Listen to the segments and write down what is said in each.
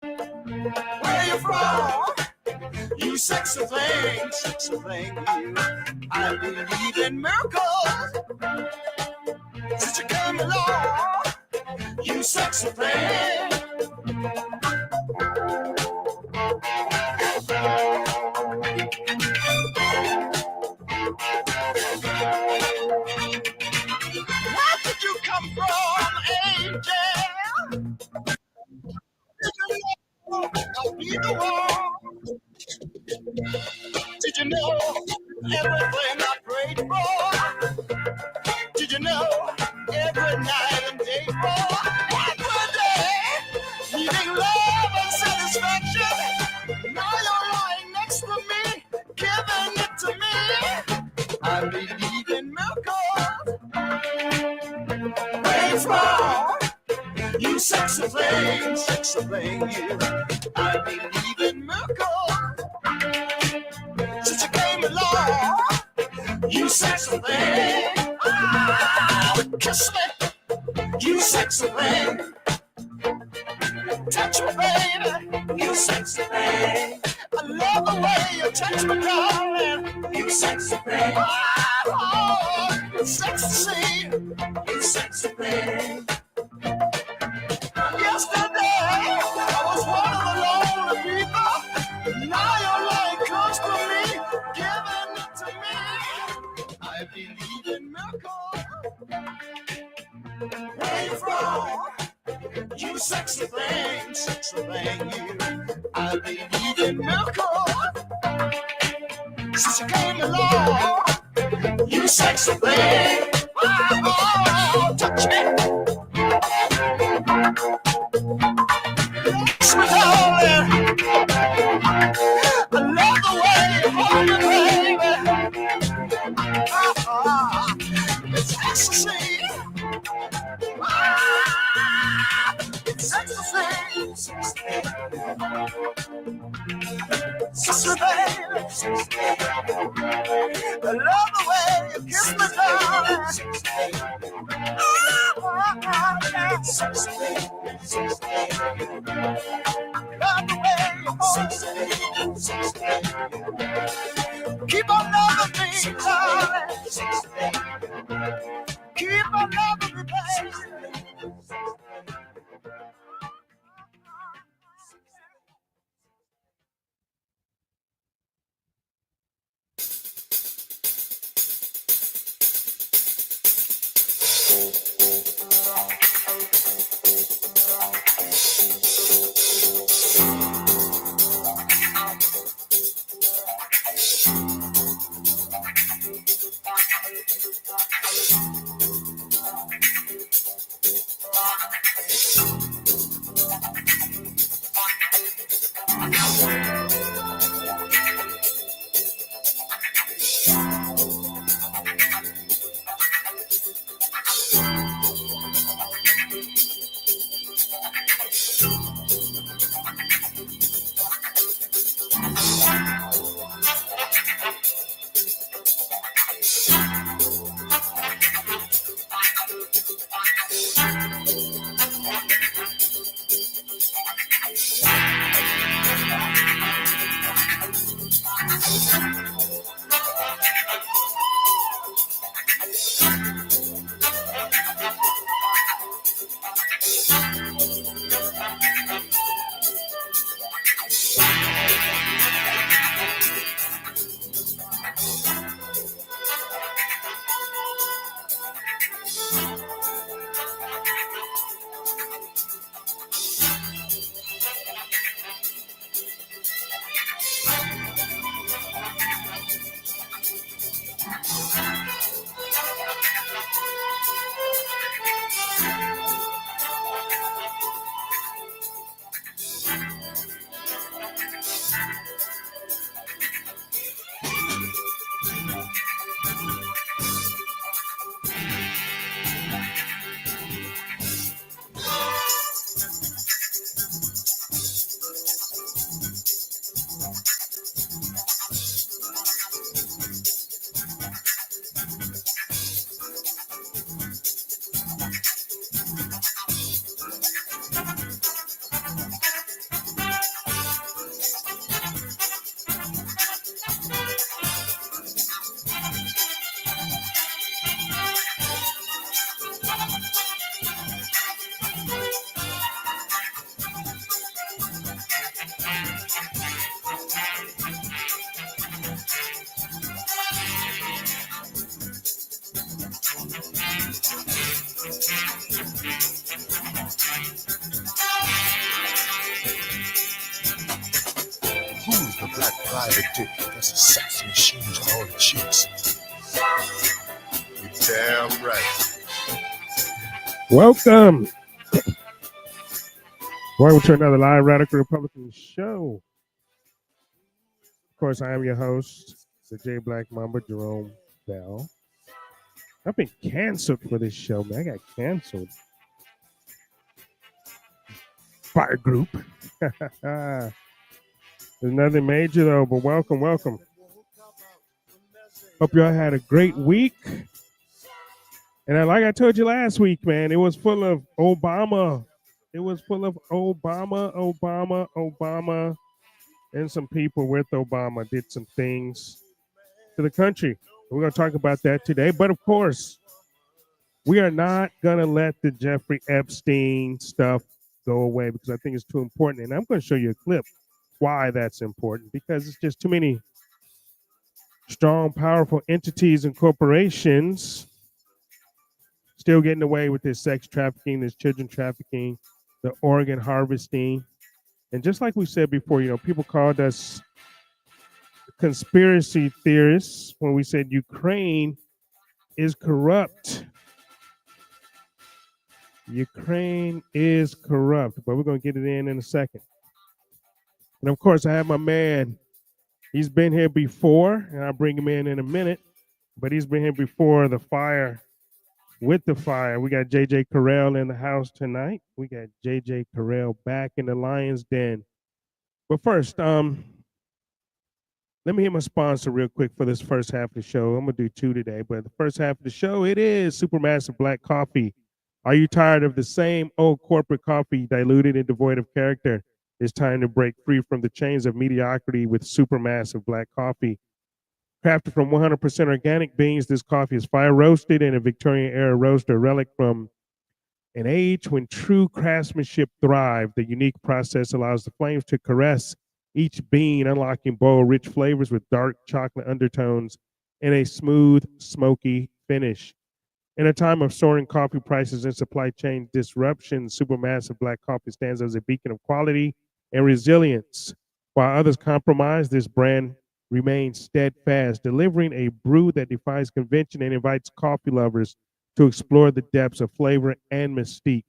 Where you from? You sexy thing, you. I believe in miracles. Since you came along, you sexy thing. Where did you come from, angel? Did you know I'll be the one? Did you know everything I prayed for? Did you know every night and day for? Every day, needing love and satisfaction. Now you're lying next to me, giving it to me. I believe in miracles. Where you from? You sexy thing, you. I believe in miracles. Since you came along, you sexy thing. Ah, kiss me, you sexy thing. Touch me, baby, you sexy thing. I love the way you touch me, darling. You sexy thing. Oh, you sexy, you sexy thing. Yesterday, I was one of the lonely people. Now you're lying close to me, giving it to me. I believe in miracles. Where you from? You sexy thing, you. I believe in miracles. Since you came along, you sexy thing. Oh, touch me. Sweet darling, I love the way you hold me, baby. It's ecstasy. It's ecstasy. Sister, baby. I love the way you kiss me, darling. Love the way you hold me. Keep on loving me, darling. Keep on loving me, baby. the dick. That's a sex machine to all the chicks. You're damn right. Welcome to another live Radical Republican show. Of course, I am your host, the J Black Mamba, Jerome Bell. I've been canceled for this show, man. I got canceled. Fire group. There's nothing major though, but welcome. Hope y'all had a great week. And like I told you last week, man, it was full of Obama. It was full of Obama. And some people with Obama did some things to the country. We're going to talk about that today. But of course, we are not going to let the Jeffrey Epstein stuff go away because I think it's too important. And I'm going to show you a clip why that's important, because it's just too many strong, powerful entities and corporations still getting away with this sex trafficking, this children trafficking, the organ harvesting. And just like we said before, people called us conspiracy theorists when we said Ukraine is corrupt. Ukraine is corrupt, but we're going to get it in a second. And of course, I have my man. He's been here before, and I'll bring him in a minute, but he's been here before the fire. With the fire, we got JJ Carrell in the house tonight. We got JJ Carrell back in the lion's den. But first, let me hit my sponsor real quick for this first half of the show. I'm going to do two today, but the first half of the show, it is Supermassive Black Coffee. Are you tired of the same old corporate coffee, diluted and devoid of character? It's time to break free from the chains of mediocrity with Supermassive Black Coffee. Crafted from 100% organic beans, this coffee is fire roasted in a Victorian-era roaster, relic from an age when true craftsmanship thrived. The unique process allows the flames to caress each bean, unlocking bold, rich flavors with dark chocolate undertones and a smooth, smoky finish. In a time of soaring coffee prices and supply chain disruption, Supermassive Black Coffee stands as a beacon of quality and resilience. While others compromise, this brand remains steadfast, delivering a brew that defies convention and invites coffee lovers to explore the depths of flavor and mystique.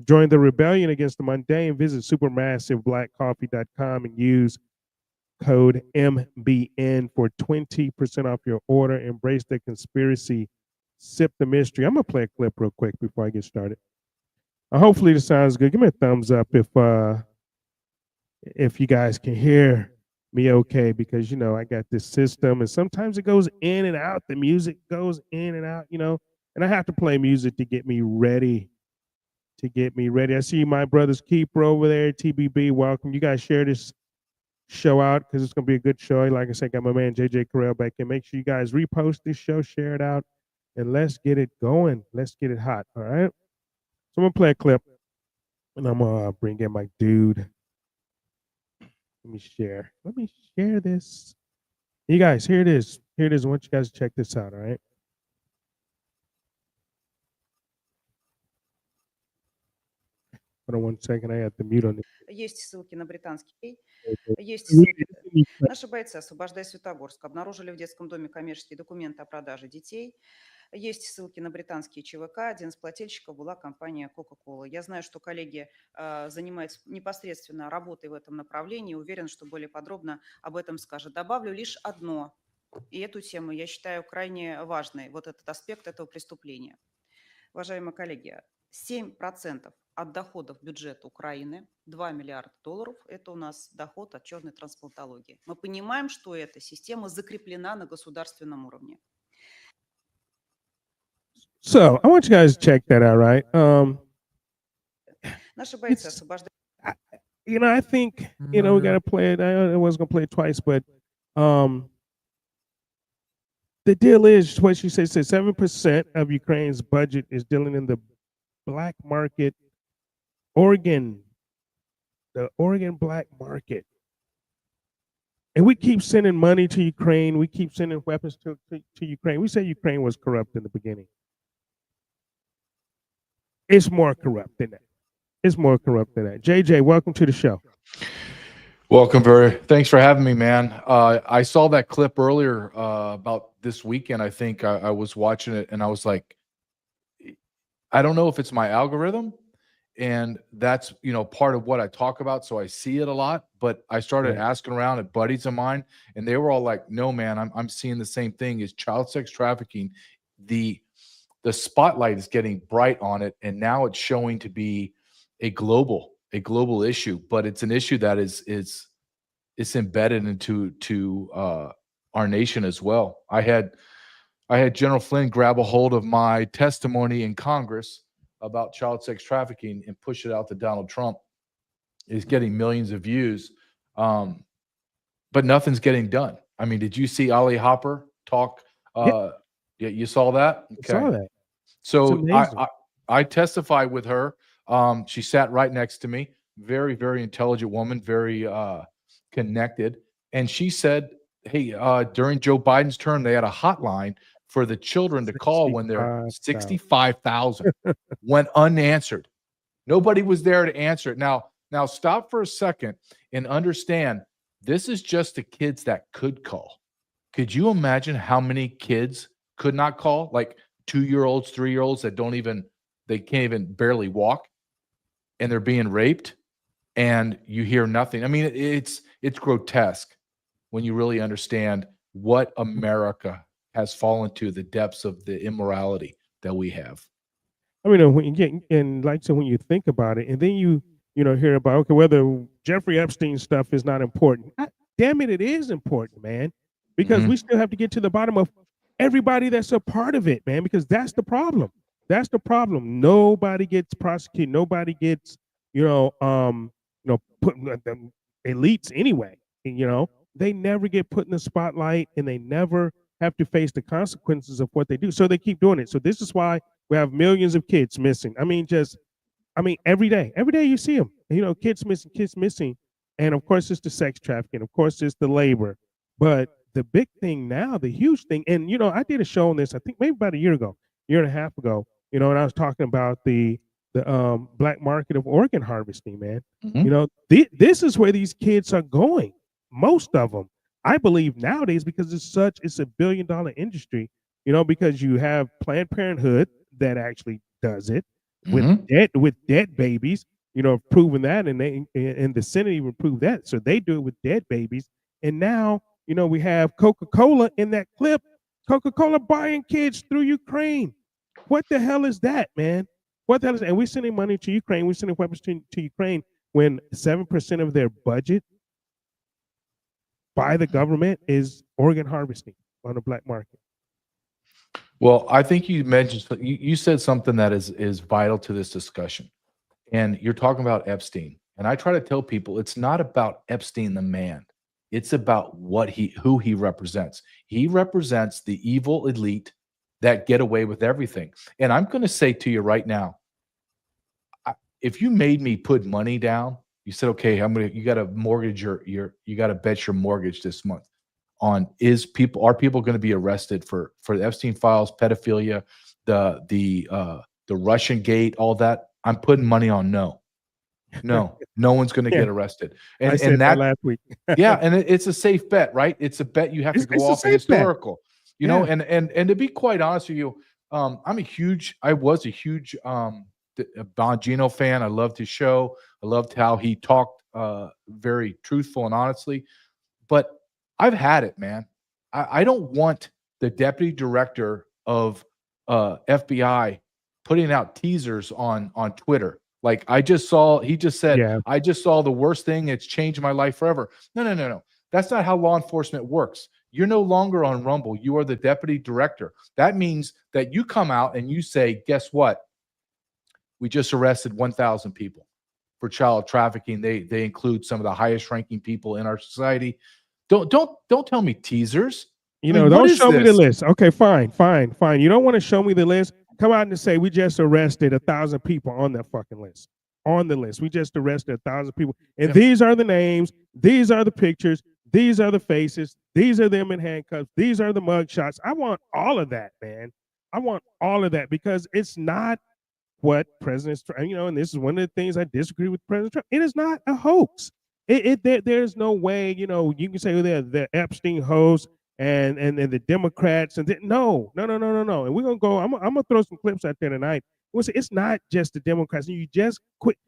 Join the rebellion against the mundane. Visit supermassiveblackcoffee.com and use code MBN for 20% off your order. Embrace the conspiracy. Sip the mystery. I'm going to play a clip real quick before I get started. Hopefully this sounds good. Give me a thumbs up if you guys can hear me okay, because I got this system and sometimes it goes in and out. The music goes in and out, and I have to play music to get me ready. I see my brother's keeper over there, TBB. Welcome. You guys share this show out because it's going to be a good show. Like I said, got my man JJ Carrell back in. Make sure you guys repost this show, share it out, and let's get it going. Let's get it hot. All right. So I'm going to play a clip and I'm going to bring in my dude. Let me share this. You guys, here it is. I want you guys to check this out, all right? Hold on one second. I have to mute on this. Есть ссылки на британский. Наши бойцы, освобождая Светогорск, обнаружили в детском доме коммерческие документы о продаже детей. Есть ссылки на британские ЧВК. Один из плательщиков была компания Coca-Cola. Я знаю, что коллеги занимаются непосредственно работой в этом направлении. Уверен, что более подробно об этом скажет. Добавлю лишь одно. И эту тему я считаю крайне важной. Вот этот аспект этого преступления. Уважаемые коллеги, 7% от доходов бюджета Украины, 2 миллиарда долларов, это у нас доход от черной трансплантологии. Мы понимаем, что эта система закреплена на государственном уровне. So I want you guys to check that out, right? Наши бойцы освобождают. I think, we got to play it. I wasn't going to play it twice, but the deal is what she says 7% of Ukraine's budget is dealing in the black market, the Oregon black market. And we keep sending money to Ukraine. We keep sending weapons to Ukraine. We said Ukraine was corrupt in the beginning. It's more corrupt than that. JJ, welcome to the show. Welcome, thanks for having me, man. I saw that clip earlier about this weekend. I think I was watching it and I was like, I don't know if it's my algorithm, and that's part of what I talk about, so I see it a lot. But I started Right. asking around at buddies of mine, and they were all like, "No, man, I'm seeing the same thing. Is child sex trafficking the the spotlight is getting bright on it, and now it's showing to be a global issue, but it's an issue that is it's embedded into our nation as well. I had General Flynn grab a hold of my testimony in Congress about child sex trafficking and push it out to Donald Trump. It's getting millions of views, um, but nothing's getting done. I mean, did you see Ali Hopper talk? Yeah, Yeah, you saw that. I saw Okay, that. It's so amazing. I testified with her. She sat right next to me. Very, very intelligent woman, very connected. And she said, "Hey, during Joe Biden's term, they had a hotline for the children to call when they're 65,000. 65,000 went unanswered. Nobody was there to answer it. Now stop for a second and understand this is just the kids that could call. Could you imagine how many kids could not call? Like 2-year-olds, 3-year-olds that they can't even barely walk and they're being raped and you hear nothing. I mean, it's grotesque when you really understand what America has fallen to, the depths of the immorality that we have. I mean, when you get and like so when you think about it, and then you hear about okay whether Jeffrey Epstein stuff is not important. Damn it, it is important, man, because we Mhm. still have to get to the bottom of everybody that's a part of it, man. Because that's the problem. That's the problem. Nobody gets prosecuted. Nobody gets put the elites anyway. They never get put in the spotlight, and they never have to face the consequences of what they do. So they keep doing it. So this is why we have millions of kids missing. Every day you see them. Kids missing, and of course it's the sex trafficking. Of course it's the labor, but the big thing now, the huge thing, and I did a show on this. I think maybe about a year and a half ago. And I was talking about the black market of organ harvesting, man. Mhm. This is where these kids are going. Most of them, I believe nowadays, because it's a billion-dollar industry. Because you have Planned Parenthood that actually does it with Mhm. dead babies, proving that, and the Senate even proved that. So they do it with dead babies, and now we have Coca-Cola in that clip. Coca-Cola buying kids through Ukraine. What the hell is that, man? What the hell is? And we're sending money to Ukraine. We're sending weapons to Ukraine when 7% of their budget by the government is organ harvesting on the black market. Well, I think you said something that is vital to this discussion. And you're talking about Epstein. And I try to tell people it's not about Epstein the man. It's about who he represents. He represents the evil elite that get away with everything. And I'm going to say to you right now, if you made me put money down, you said, okay, you got to mortgage you got to bet your mortgage this month on are people going to be arrested for the Epstein files, pedophilia, the Russian gate, all that. I'm putting money on no. No one's going to Yeah, get arrested. I said And that that last week. yeah, and it's a safe bet, right? It's a bet you have to go It's a off of safe bet. historical, Yeah. and to be quite honest with you, I was a huge Bongino fan. I loved his show. I loved how he talked very truthful and honestly. But I've had it, man. I don't want the deputy director of FBI putting out teasers on Twitter. Like he just said, Yeah. I just saw the worst thing. It's changed my life forever. No, no, no, no. That's not how law enforcement works. You're no longer on Rumble. You are the deputy director. That means that you come out and you say, guess what? We just arrested 1,000 people for child trafficking. They include some of the highest ranking people in our society. Don't tell me teasers. I mean, what Don't is show me the this? list. Okay, fine. You don't want to show me the list. Come out and say we just arrested 1,000 people on that fucking list. On the list, we just arrested 1,000 people, and Yeah. these are the names. These are the pictures. These are the faces. These are them in handcuffs. These are the mug shots. I want all of that, man. I want all of that because it's not what President Trump. And this is one of the things I disagree with President Trump. It is not a hoax. There's no way, you can say the Epstein host and the Democrats no. And we're gonna go. I'm gonna throw some clips out there tonight. It's not just the Democrats. You just quit,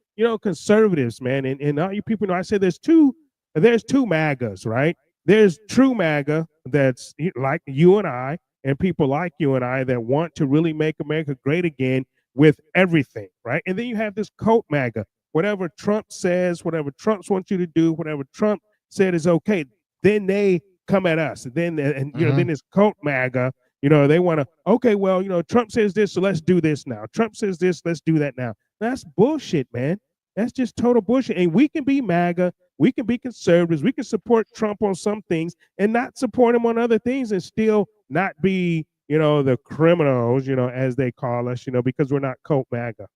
conservatives, man, and all you people know. I said there's two MAGAs, right? There's true MAGA that's like you and I, and people like you and I that want to really make America great again with everything, right? And then you have this cult MAGA. Whatever Trump says, whatever Trump wants you to do, whatever Trump said is okay, then they come at us. Then then this cult MAGA, they want to, okay, well, Trump says this, so let's do this now. Trump says this, let's do that now. That's bullshit, man. That's just total bullshit. And we can be MAGA, we can be conservatives, we can support Trump on some things and not support him on other things and still not be, the criminals, as they call us, because we're not cult MAGA.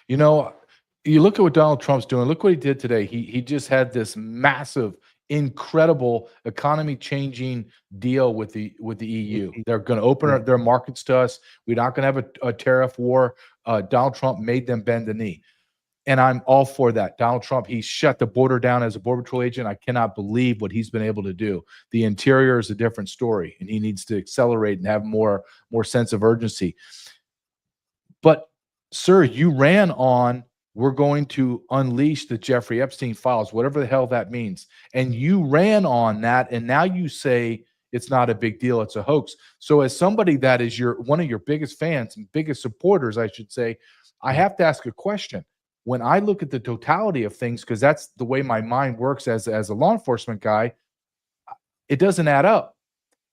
You look at what Donald Trump's doing. Look what he did today. He just had this massive, incredible economy-changing deal with the EU. They're going to open their markets to us. We're not going to have a tariff war. Donald Trump made them bend the knee. And I'm all for that. Donald Trump, he shut the border down as a Border Patrol agent. I cannot believe what he's been able to do. The interior is a different story, and he needs to accelerate and have more sense of urgency. But, sir, you ran on, we're going to unleash the Jeffrey Epstein files, whatever the hell that means. And you ran on that, and now you say it's not a big deal, it's a hoax. So as somebody that is one of your biggest fans and biggest supporters, I should say, I have to ask a question. When I look at the totality of things, because that's the way my mind works as a law enforcement guy, it doesn't add up.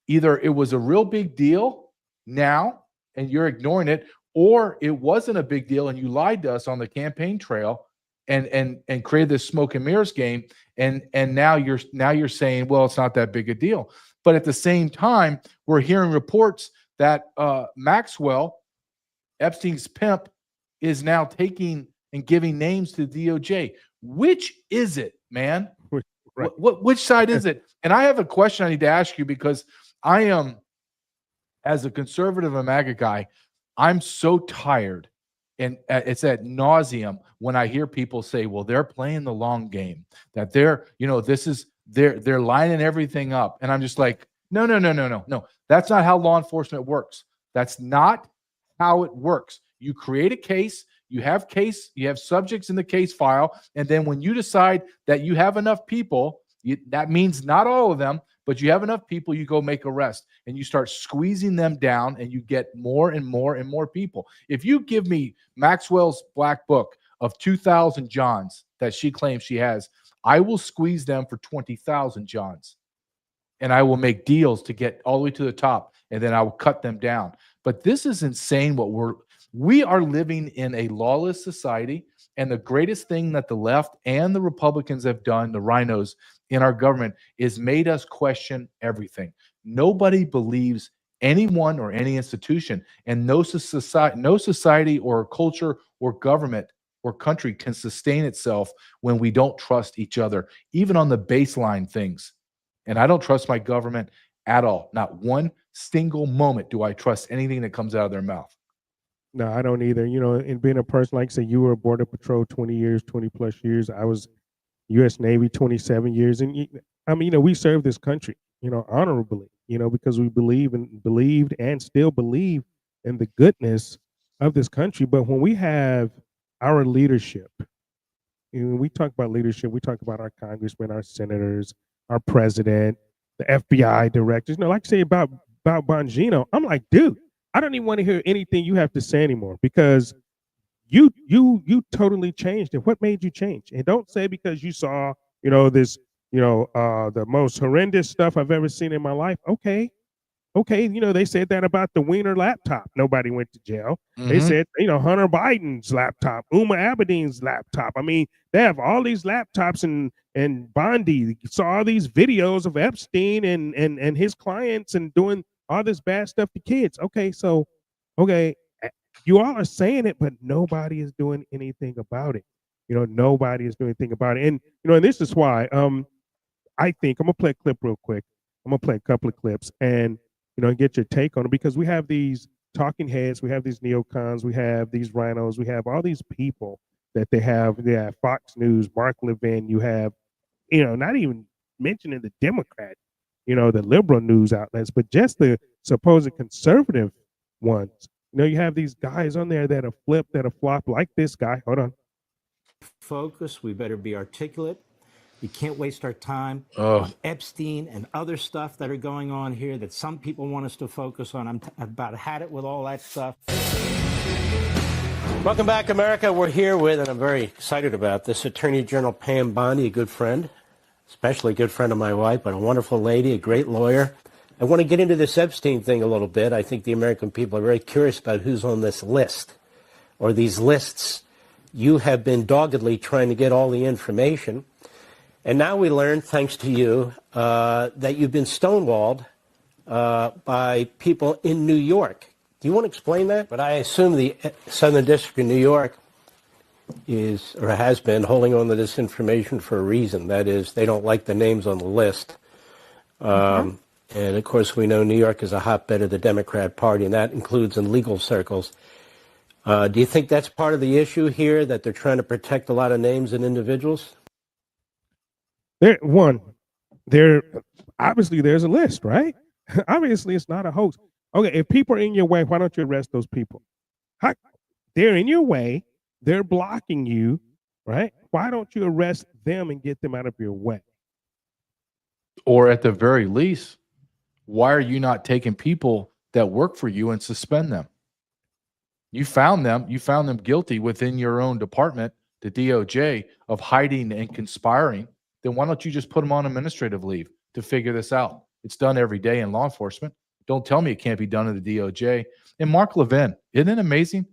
Either it was a real big deal now, and you're ignoring it, or it wasn't a big deal and you lied to us on the campaign trail and created this smoke and mirrors game, and now you're saying, well, it's not that big a deal. But at the same time, we're hearing reports that Maxwell, Epstein's pimp, is now taking and giving names to the DOJ. Which is it, man? Right. Which side is it? And I have a question I need to ask you, because I am, as a conservative and MAGA guy, I'm so tired, and it's ad nauseum when I hear people say, well, they're playing the long game, that they're lining everything up. And I'm just like, no. That's not how law enforcement works. That's not how it works. You create a case, you have subjects in the case file, and then when you decide that you have enough people, that means not all of them, but you have enough people, you go make arrest, and you start squeezing them down, and you get more and more and more people. If you give me Maxwell's black book of 2,000 Johns that she claims she has, I will squeeze them for 20,000 Johns, and I will make deals to get all the way to the top, and then I will cut them down. But this is insane. We are living in a lawless society, and the greatest thing that the left and the Republicans have done, the rhinos in our government, is made us question everything. Nobody believes anyone or any institution, and no society or culture or government or country can sustain itself when we don't trust each other, even on the baseline things. And I don't trust my government at all. Not one single moment do I trust anything that comes out of their mouth. No, I don't either. And being a person, like say you were a Border Patrol 20 years, 20 plus years. I was U.S. Navy 27 years. And I mean, we serve this country, honorably, because we believed and still believe in the goodness of this country. But when we have our leadership, when we talk about leadership, we talk about our congressmen, our senators, our president, the FBI directors, like say about Bongino, I'm like, dude, I don't even want to hear anything you have to say anymore, because you totally changed it. What made you change? And don't say because you saw, this, the most horrendous stuff I've ever seen in my life. Okay. They said that about the Wiener laptop. Nobody went to jail. They said, Hunter Biden's laptop, Uma Abedin's laptop. I mean, they have all these laptops, and Bondi saw all these videos of Epstein and his clients and doing all this bad stuff to kids. Okay, so, you all are saying it, but nobody is doing anything about it. Nobody is doing anything about it. And, and this is why I think I'm going to play a clip real quick. I'm going to play a couple of clips and, get your take on it, because we have these talking heads, we have these neocons, we have these rhinos, we have all these people that they have Fox News, Mark Levin, you have not even mentioning the Democrat, the liberal news outlets, but just the supposed conservative ones. You have these guys on there that are flipped, that are flop, like this guy. Hold on. Focus. We better be articulate. We can't waste our time Ugh. on Epstein and other stuff that are going on here that some people want us to focus on. I've about had it with all that stuff. Welcome back, America. We're here with, and I'm very excited about this, Attorney General Pam Bondi, a good friend, especially a good friend of my wife, but a wonderful lady, a great lawyer. I want to get into this Epstein thing a little bit. I think the American people are very curious about who's on this list or these lists. You have been doggedly trying to get all the information. And now we learn, thanks to you, that you've been stonewalled by people in New York. Do you want to explain that? But I assume the Southern District of New York is, or has been, holding on to this information for a reason. That is, they don't like the names on the list. And, of course, we know New York is a hotbed of the Democrat Party, and that includes in legal circles. Do you think that's part of the issue here, that they're trying to protect a lot of names and individuals? Obviously there's a list, right? Obviously it's not a hoax. Okay, if people are in your way, why don't you arrest those people? They're in your way, they're blocking you, right? Why don't you arrest them and get them out of your way? Or at the very least, why are you not taking people that work for you and suspend them? You found them guilty within your own department, the DOJ, of hiding and conspiring. Then why don't you just put them on administrative leave to figure this out? It's done every day in law enforcement. Don't tell me it can't be done in the DOJ. And Mark Levin, isn't it amazing?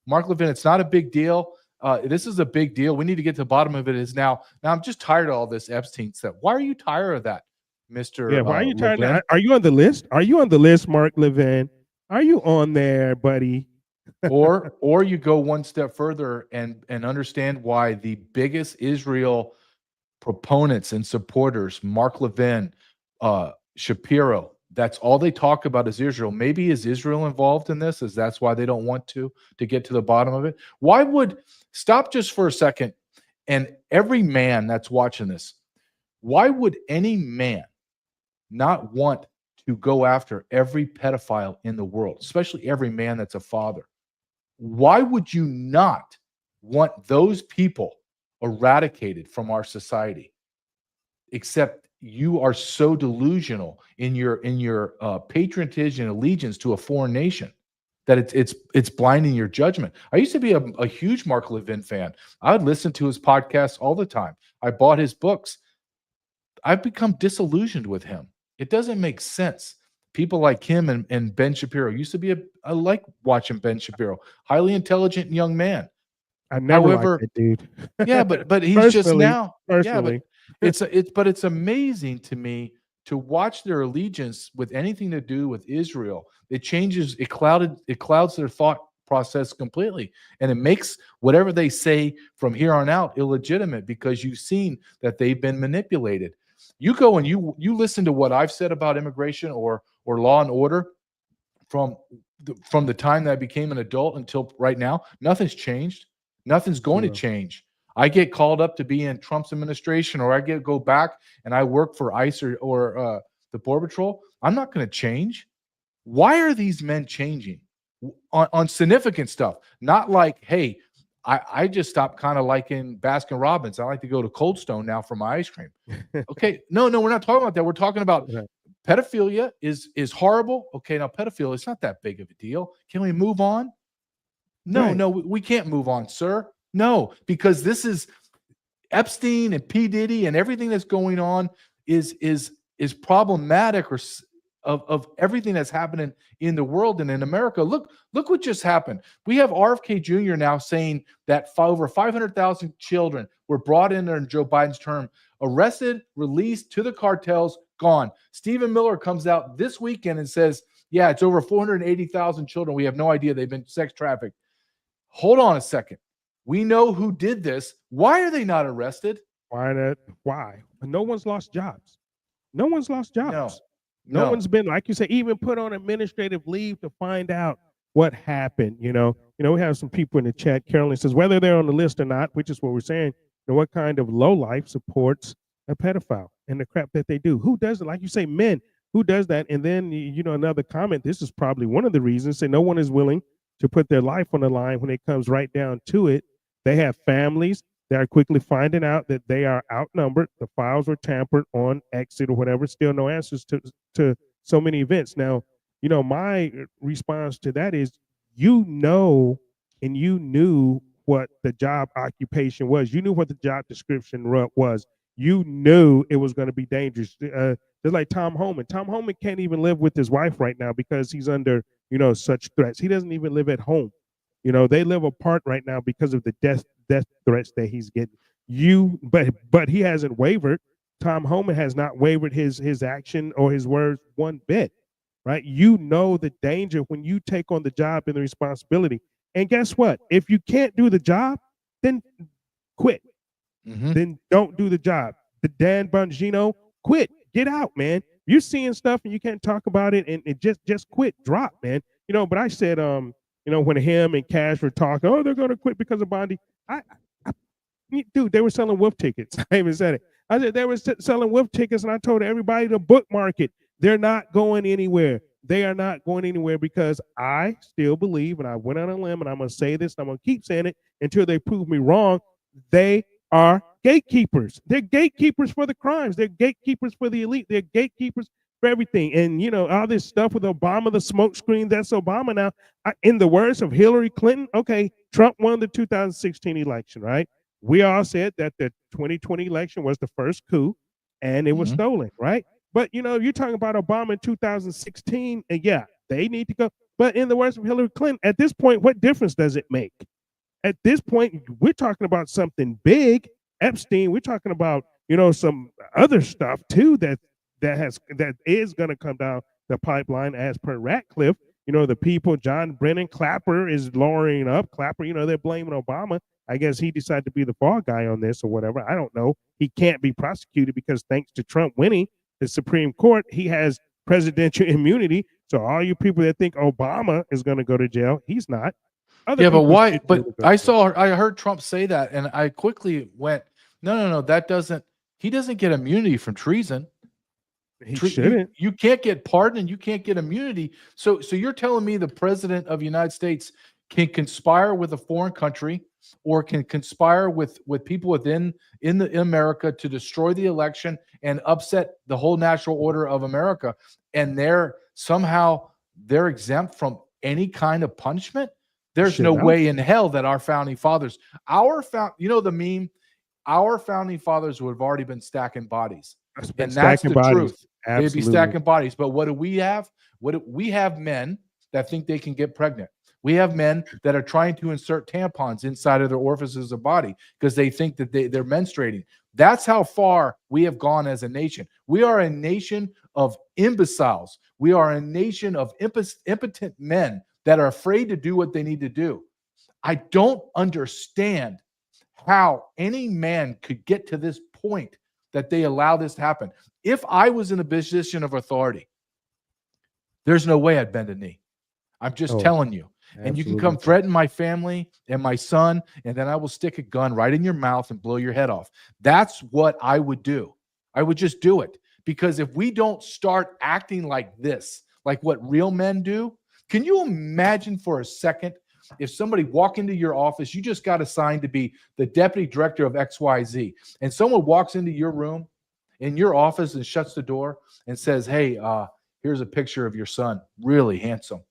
Mark Levin, it's not a big deal. This is a big deal. We need to get to the bottom of it. Is now I'm just tired of all this Epstein stuff. Why are you tired of that, Mr. Yeah, why are you tired? Are you on the list? Are you on the list, Mark Levin? Are you on there, buddy? or you go one step further and understand why the biggest Israel proponents and supporters, Mark Levin, Shapiro, that's all they talk about is Israel. Maybe is Israel involved in this? Is that's why they don't want to get to the bottom of it? Why would stop just for a second? And every man that's watching this, why would any man not want to go after every pedophile in the world, especially every man that's a father? Why would you not want those people eradicated from our society? Except you are so delusional in your patriotism and allegiance to a foreign nation that it's blinding your judgment. I used to be a huge Mark Levin fan. I would listen to his podcasts all the time. I bought his books. I've become disillusioned with him. It doesn't make sense. People like him and Ben Shapiro used to be I like watching Ben Shapiro, highly intelligent young man. I never liked that dude. Yeah, but he's just now. Personally. Yeah, but it's amazing to me to watch their allegiance with anything to do with Israel. It clouds their thought process completely, and it makes whatever they say from here on out illegitimate because you've seen that they've been manipulated. You go and you listen to what I've said about immigration or law and order from the time that I became an adult until right now. Nothing's changed. Nothing's going to change. I get called up to be in Trump's administration, or I go back and I work for ICE or the Border Patrol. I'm not going to change. Why are these men changing on significant stuff? Not like, hey, I just stopped kind of liking Baskin Robbins. I like to go to Cold Stone now for my ice cream. Okay, no, we're not talking about that. We're talking about pedophilia is horrible. Okay, now pedophilia is not that big of a deal. Can we move on? No, we can't move on, sir. No, because this is Epstein and P. Diddy and everything that's going on is problematic of everything that's happening in the world and in America. Look what just happened. We have RFK Jr. now saying that over 500,000 children were brought in during Joe Biden's term, arrested, released to the cartels, gone. Stephen Miller comes out this weekend and says, yeah, it's over 480,000 children. We have no idea they've been sex trafficked. Hold on a second. We know who did this. Why are they not arrested? Why? No one's lost jobs. No one's lost jobs. No. No one's been, like you say, even put on administrative leave to find out what happened. We have some people in the chat. Carolyn says whether they're on the list or not, which is what we're saying. What kind of lowlife supports a pedophile and the crap that they do. Who does it? Like you say, men. Who does that? And then, another comment. This is probably one of the reasons. Say no one is willing to put their life on the line when it comes right down to it. They have families. They are quickly finding out that they are outnumbered. The files were tampered on exit or whatever. Still no answers to so many events. Now, my response to that is, and you knew what the job occupation was. You knew what the job description was. You knew it was going to be dangerous. Just like Tom Homan. Tom Homan can't even live with his wife right now because he's under, such threats. He doesn't even live at home. They live apart right now because of the death threats that he's getting. But he hasn't wavered. Tom Homan has not wavered his action or his words one bit, right? The danger when you take on the job and the responsibility. And guess what? If you can't do the job, then quit. Then don't do the job. The Dan Bongino, quit. Get out, man. You're seeing stuff and you can't talk about it, and it just quit. Drop, man. But I said, when him and Cash were talking, oh, they're gonna quit because of Bondi. Dude, they were selling wolf tickets. I even said it. I said they were selling wolf tickets, and I told everybody to bookmark it. They're not going anywhere. They are not going anywhere because I still believe, and I went on a limb, and I'm going to say this, and I'm going to keep saying it until they prove me wrong. They are gatekeepers. They're gatekeepers for the crimes. They're gatekeepers for the elite. They're gatekeepers for everything. And, all this stuff with Obama, the smoke screen, that's Obama now. In the words of Hillary Clinton, okay, Trump won the 2016 election, right? We all said that the 2020 election was the first coup, and it was stolen, right? But, you're talking about Obama in 2016, and yeah, they need to go. But in the words of Hillary Clinton, at this point, what difference does it make? At this point, we're talking about something big. Epstein, we're talking about, some other stuff too that is going to come down the pipeline as per Ratcliffe. The people, John Brennan, Clapper is lowering up. Clapper, they're blaming Obama. I guess he decided to be the fall guy on this or whatever. I don't know. He can't be prosecuted because thanks to Trump winning the Supreme Court, he has presidential immunity. So all you people that think Obama is going to go to jail, he's not. Yeah, but why? But I heard Trump say that, and I quickly went, no, that doesn't. He doesn't get immunity from treason. He shouldn't. You can't get pardoned, and you can't get immunity. So you're telling me the president of the United States can conspire with a foreign country, or can conspire with people in America to destroy the election and upset the whole national order of America, and they're exempt from any kind of punishment? There's no way in hell that our founding fathers, the meme, our founding fathers would have already been stacking bodies. And that's the truth. They'd be stacking bodies. But what do we have? We have men that think they can get pregnant. We have men that are trying to insert tampons inside of their orifices of body because they think that they're menstruating. That's how far we have gone as a nation. We are a nation of imbeciles. We are a nation of impotent men that are afraid to do what they need to do. I don't understand how any man could get to this point that they allow this to happen. If I was in a position of authority, there's no way I'd bend a knee. I'm just telling you. Absolutely. And you can come threaten my family and my son, and then I will stick a gun right in your mouth and blow your head off. That's what I would do. I would just do it. Because if we don't start acting like this, like what real men do, can you imagine for a second if somebody walked into your office, you just got assigned to be the deputy director of XYZ, and someone walks into your room in your office and shuts the door and says, hey, here's a picture of your son, really handsome.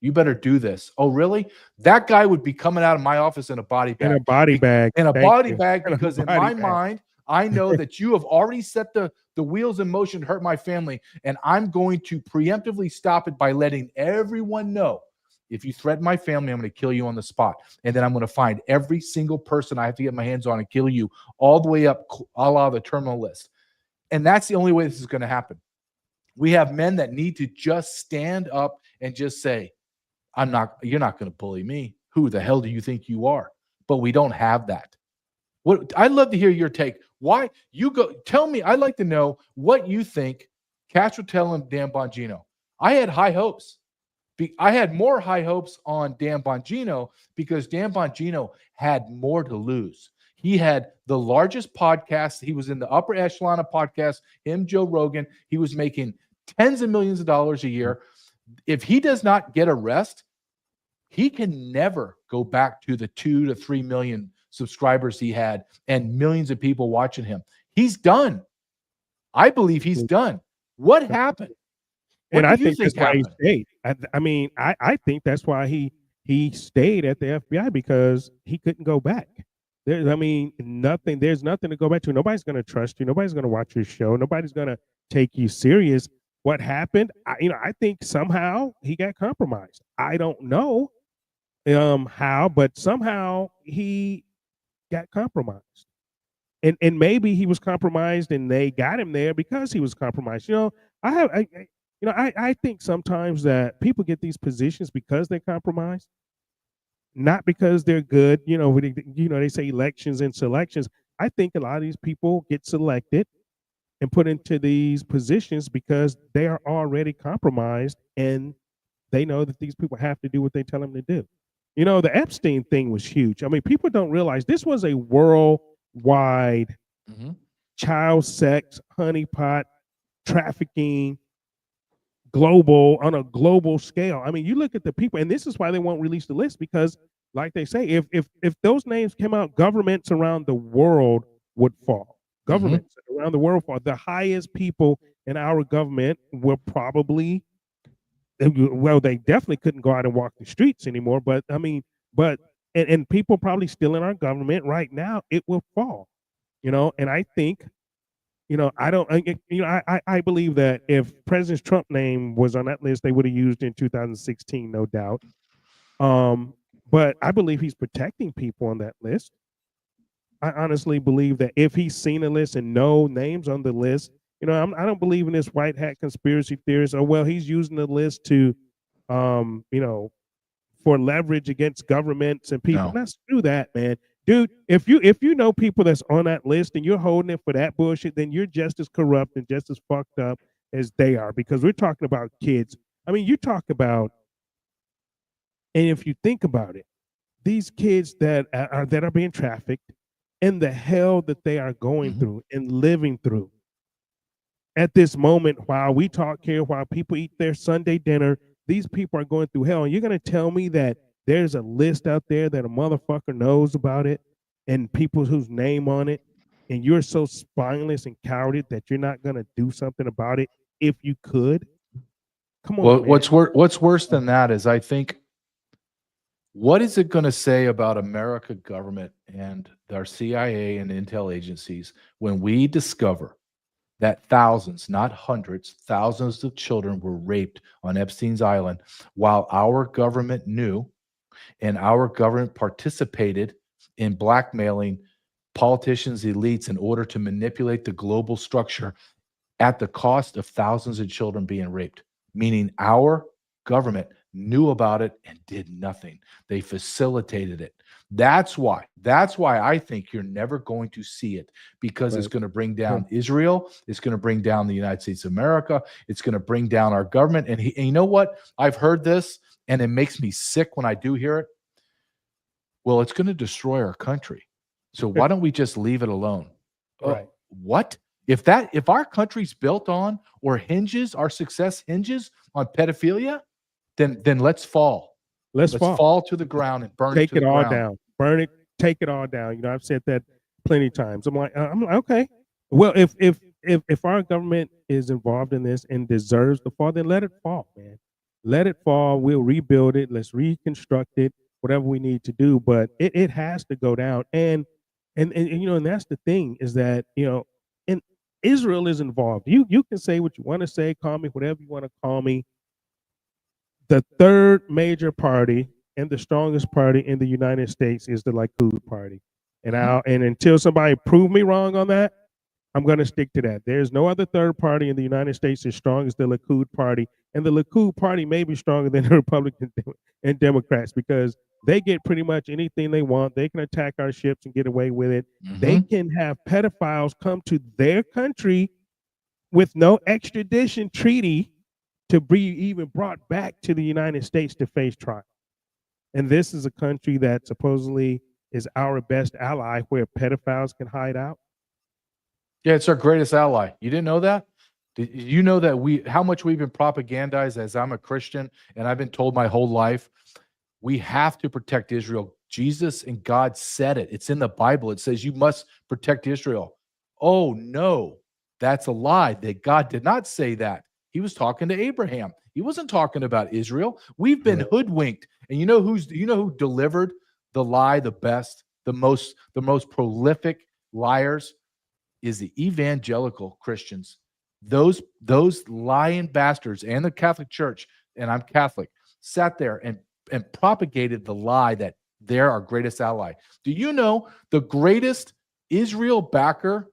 You better do this. Oh, really? That guy would be coming out of my office in a body bag. In a body bag. In a body bag, because in my mind, I know that you have already set the wheels in motion to hurt my family, and I'm going to preemptively stop it by letting everyone know, if you threaten my family, I'm going to kill you on the spot. And then I'm going to find every single person I have to get my hands on and kill you all the way up a la the terminal list. And that's the only way this is going to happen. We have men that need to just stand up and just say, you're not going to bully me. Who the hell do you think you are? But we don't have that. I'd love to hear your take. Why you go? Tell me. I'd like to know what you think. Castro and Dan Bongino. I had high hopes. I had more high hopes on Dan Bongino because Dan Bongino had more to lose. He had the largest podcast. He was in the upper echelon of podcasts. Him, Joe Rogan. He was making tens of millions of dollars a year. If he does not get a rest, he can never go back to the 2 to 3 million subscribers he had and millions of people watching him. He's done. I believe he's done. What happened? What And I do you think that's why he happened? stayed. I mean, I think that's why he stayed at the FBI, because he couldn't go back. There's nothing to go back to. Nobody's going to trust you. Nobody's going to watch your show. Nobody's going to take you serious. What happened? I think somehow he got compromised. I don't know how, but somehow he got compromised. And maybe he was compromised and they got him there because he was compromised. I think sometimes that people get these positions because they're compromised, not because they're good. They say elections and selections. I think a lot of these people get selected and put into these positions because they are already compromised and they know that these people have to do what they tell them to do. The Epstein thing was huge. I mean, people don't realize this was a worldwide child sex, honeypot, trafficking, on a global scale. I mean, you look at the people, and this is why they won't release the list, because like they say, if those names came out, governments around the world would fall. Governments around the world fall. The highest people in our government were probably, well, they definitely couldn't go out and walk the streets anymore. But I mean, and people probably still in our government right now, it will fall. And I think, I believe that if President Trump's name was on that list, they would have used in 2016, no doubt. But I believe he's protecting people on that list. I honestly believe that if he's seen a list and no names on the list, I don't believe in this white hat conspiracy theories. Oh, well, he's using the list to, for leverage against governments and people. No. Let's do that, man. Dude, if you know people that's on that list and you're holding it for that bullshit, then you're just as corrupt and just as fucked up as they are, because we're talking about kids. I mean, you talk about, and if you think about it, these kids that are being trafficked and the hell that they are going through and living through at this moment, while we talk here, while people eat their Sunday dinner, these people are going through hell. And you're going to tell me that there's a list out there that a motherfucker knows about it and people whose name on it, and you're so spineless and cowardly that you're not going to do something about it if you could? Come on, Well, man. what's worse than that is, I think, what is it going to say about America government and our CIA and intel agencies when we discover that thousands, not hundreds, thousands of children were raped on Epstein's Island while our government knew and our government participated in blackmailing politicians, elites, in order to manipulate the global structure at the cost of thousands of children being raped? Meaning our government knew about it and did nothing. They facilitated it. That's why I think you're never going to see it, because it's going to bring down Israel. It's going to bring down the United States of America. It's going to bring down our government. And you know what? I've heard this and it makes me sick when I do hear it. Well, it's going to destroy our country. So why don't we just leave it alone? Right. What? If our country's built on or hinges, our success hinges on pedophilia, then let's fall. Let's fall to the ground and burn it to the ground. Take it all down. Burn it. Take it all down. I've said that plenty of times. I'm like, okay. Well, if our government is involved in this and deserves the fall, then let it fall, man. Let it fall. We'll rebuild it. Let's reconstruct it. Whatever we need to do, but it has to go down. And that's the thing, is that and Israel is involved. You can say what you want to say, call me whatever you want to call me. The third major party and the strongest party in the United States is the Likud party. And until somebody prove me wrong on that, I'm going to stick to that. There's no other third party in the United States as strong as the Likud party. And the Likud party may be stronger than the Republicans and Democrats, because they get pretty much anything they want. They can attack our ships and get away with it. They can have pedophiles come to their country with no extradition treaty to be even brought back to the United States to face trial. And this is a country that supposedly is our best ally where pedophiles can hide out? Yeah, it's our greatest ally. You didn't know that? Did you know that how much we've been propagandized as I'm a Christian and I've been told my whole life, we have to protect Israel. Jesus and God said it. It's in the Bible. It says you must protect Israel. Oh, no, that's a lie. That God did not say that. He was talking to Abraham. He wasn't talking about Israel. We've been hoodwinked. And you know who delivered the lie the best, the most prolific liars is the evangelical Christians. Those lying bastards and the Catholic Church, and I'm Catholic, sat there and propagated the lie that they're our greatest ally. Do you know the greatest Israel backer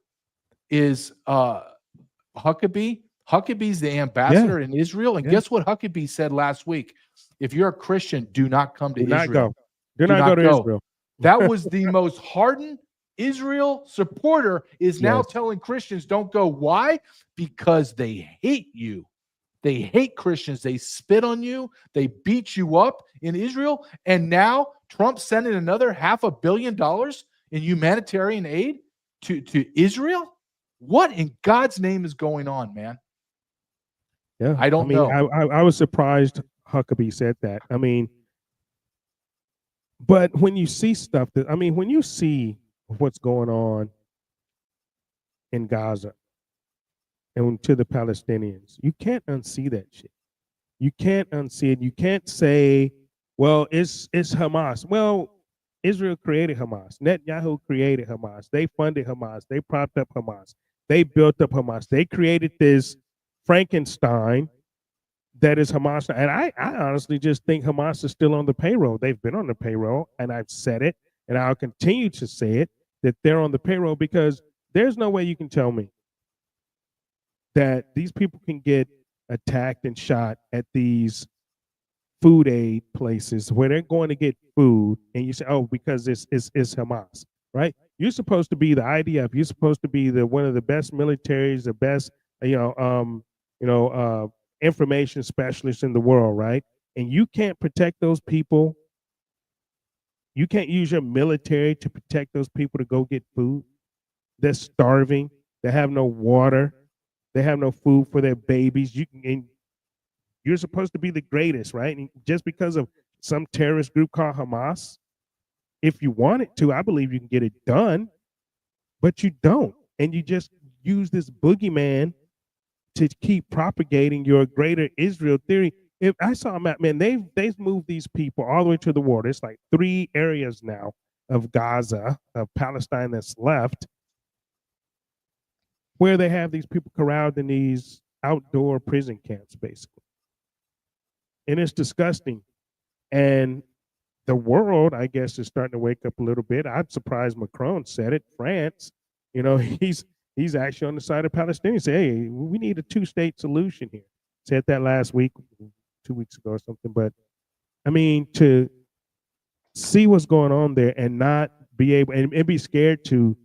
is Huckabee? Huckabee's the ambassador in Israel. And guess what Huckabee said last week? If you're a Christian, do not come to Israel. Do not go to Israel. That was the most hardened Israel supporter is now telling Christians don't go. Why? Because they hate you. They hate Christians. They spit on you. They beat you up in Israel. And now Trump's sending another $500 million in humanitarian aid to Israel. What in God's name is going on, man? Yeah, I don't know. I was surprised Huckabee said that. I mean, but when you see stuff when you see what's going on in Gaza and to the Palestinians, you can't unsee that shit. You can't unsee it. You can't say, well, it's Hamas. Well, Israel created Hamas. Netanyahu created Hamas. They funded Hamas. They propped up Hamas. They built up Hamas. They created this Frankenstein that is Hamas. And I honestly just think Hamas is still on the payroll. They've been on the payroll, and I've said it, and I'll continue to say it, that they're on the payroll, because there's no way you can tell me that these people can get attacked and shot at these food aid places where they're going to get food, and you say, oh, because it's Hamas, right? You're supposed to be the IDF. You're supposed to be one of the best militaries, the best, information specialists in the world, right? And you can't protect those people. You can't use your military to protect those people to go get food. They're starving. They have no water. They have no food for their babies. You're supposed to be the greatest, right? And just because of some terrorist group called Hamas, if you wanted to, I believe you can get it done, but you don't. And you just use this boogeyman to keep propagating your greater Israel theory. If I saw a map, man, they've moved these people all the way to the water. It's like 3 areas now of Gaza, of Palestine that's left, where they have these people corralled in these outdoor prison camps, basically. And it's disgusting. And the world, I guess, is starting to wake up a little bit. I'm surprised Macron said it. France, he's actually on the side of Palestinians. Say, hey, we need a 2-state solution here. Said that last week, 2 weeks ago or something. But I mean, to see what's going on there and not be able and be scared to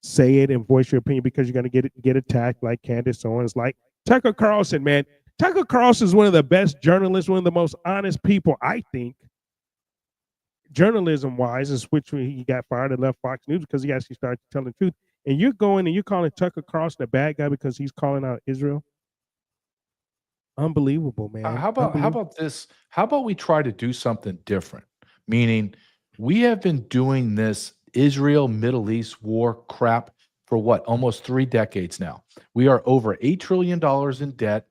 say it and voice your opinion because you're going to get attacked like Candace Owens, like Tucker Carlson, man. Tucker Carlson is one of the best journalists, one of the most honest people, I think, journalism-wise, is which he got fired and left Fox News because he actually started telling the truth. And you're going and you're calling Tucker Carlson a bad guy because he's calling out Israel? Unbelievable, man. How about this? How about we try to do something different? Meaning, we have been doing this Israel Middle East war crap for what, almost 3 decades now. We are over $8 trillion in debt.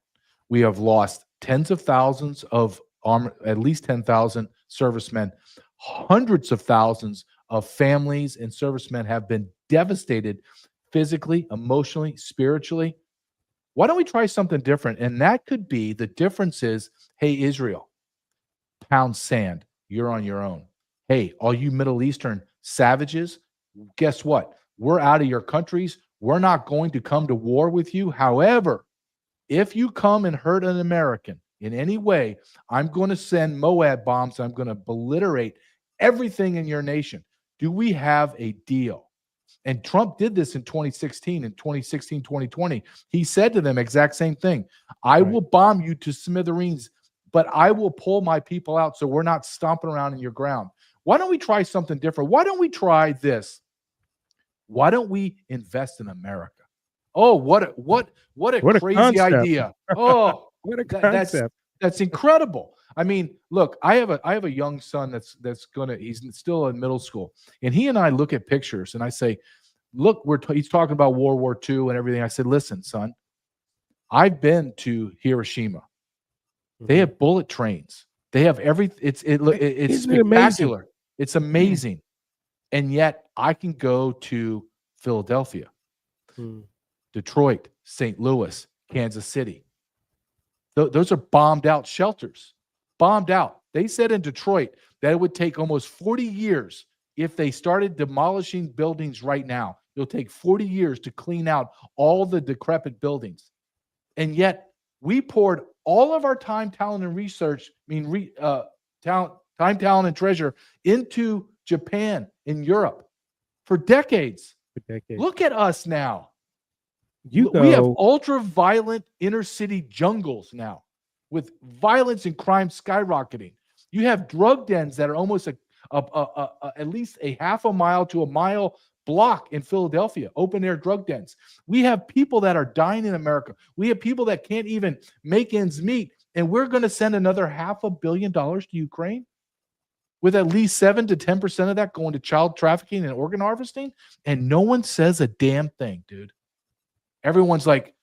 We have lost tens of thousands of at least 10,000 servicemen. Hundreds of thousands of families and servicemen have been devastated physically, emotionally, spiritually. Why don't we try something different? And that could be, the difference is, hey, Israel, pound sand, you're on your own. Hey, all you Middle Eastern savages, guess what? We're out of your countries. We're not going to come to war with you. However, if you come and hurt an American in any way, I'm going to send Moab bombs. I'm going to obliterate everything in your nation. Do we have a deal? And Trump did this in 2016, 2020. He said to them exact same thing. I will bomb you to smithereens. but I will pull my people out so we're not stomping around in your ground. Why don't we try something different? Why don't we try this? Why don't we invest in America? Oh, what a crazy concept. idea. Oh, What a that's concept. that's incredible. I mean, look, I have a young son he's still in middle school, and he and I look at pictures and I say, look, he's talking about World War II and everything. I said, listen, son, I've been to Hiroshima. They have bullet trains. They have everything. It's spectacular. It's amazing. And yet I can go to Philadelphia, Detroit, St. Louis, Kansas City. Those are bombed out shelters. Bombed out. They said in Detroit that it would take almost 40 years if they started demolishing buildings right now. It'll take 40 years to clean out all the decrepit buildings. And yet we poured all of our time, talent, and research, talent, and treasure into Japan and Europe for decades. Look at us now. We have ultra-violent inner-city jungles now with violence and crime skyrocketing. You have drug dens that are almost at least a half a mile to a mile block in Philadelphia, open-air drug dens. We have people that are dying in America. We have people that can't even make ends meet, and we're going to send another $500 million to Ukraine with at least 7 to 10% of that going to child trafficking and organ harvesting, and no one says a damn thing, dude. Everyone's like,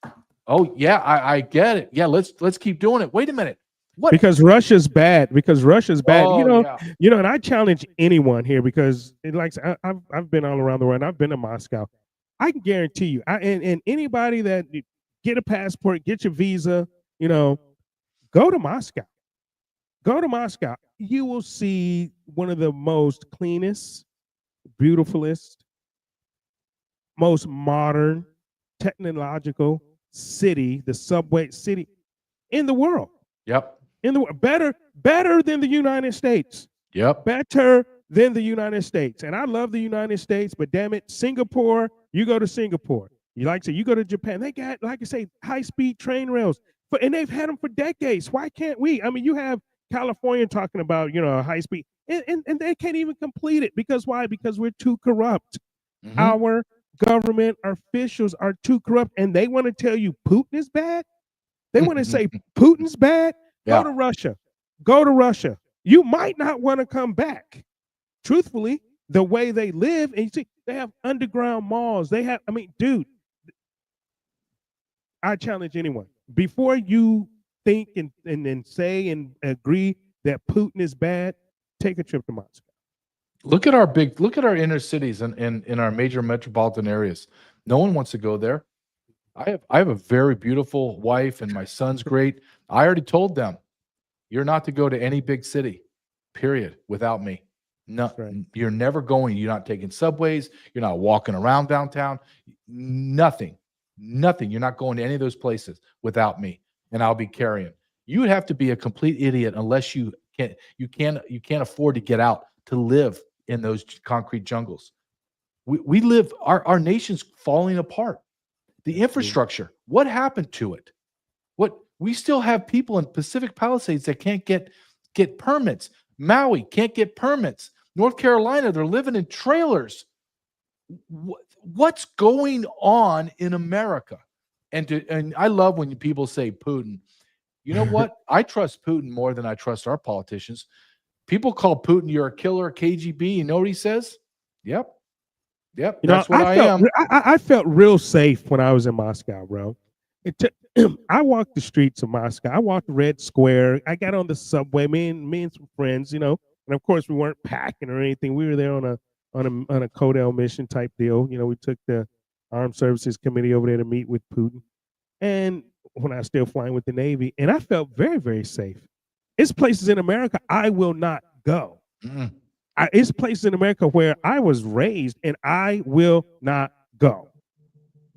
oh, yeah, I get it. Yeah, let's keep doing it. Wait a minute. What? Because Russia's bad. Oh, and I challenge anyone here because I've been all around the world. I've been to Moscow. I can guarantee you, and anybody that get a passport, get your visa, go to Moscow. Go to Moscow. You will see one of the most cleanest, beautifulest, most modern, technological city, the subway city in the world. Yep. In the world, better than the United States. Yep. Better than the United States. And I love the United States, but damn it, Singapore, you go to Singapore. You go to Japan. They got, like I say, high-speed train rails, and they've had them for decades. Why can't we? I mean, you have California talking about, high speed, and they can't even complete it. Because why? Because we're too corrupt. Mm-hmm. Our government officials are too corrupt, and they want to tell you Putin is bad. They want to say Putin's bad. Yeah. Go to Russia. Go to Russia. You might not want to come back. Truthfully, the way they live, and you see, they have underground malls. Dude, I challenge anyone. Before you think and say and agree that Putin is bad, take a trip to Moscow. Look at our inner cities and in our major metropolitan areas. No one wants to go there. I have a very beautiful wife, and my son's great. I already told them, you're not to go to any big city, period, without me. No, right. You're never going. You're not taking subways. You're not walking around downtown. Nothing. You're not going to any of those places without me, and I'll be carrying. You would have to be a complete idiot unless you can't afford to get out to live in those concrete jungles. We live. Our nation's falling apart. The infrastructure, what happened to it? We still have people in Pacific Palisades that can't get permits. Maui can't get permits. North Carolina, they're living in trailers. What's going on in America? And I love when people say Putin. You know what? I trust Putin more than I trust our politicians. People call Putin, you're a killer, KGB. You know what he says? Yep. That's what I am. I felt real safe when I was in Moscow, bro. I walked the streets of Moscow. I walked Red Square. I got on the subway. Me and some friends, and of course we weren't packing or anything. We were there on a Codel mission type deal. We took the Armed Services Committee over there to meet with Putin, and when I was still flying with the Navy, and I felt very, very safe. It's places in America I will not go. It's places in America where I was raised, and I will not go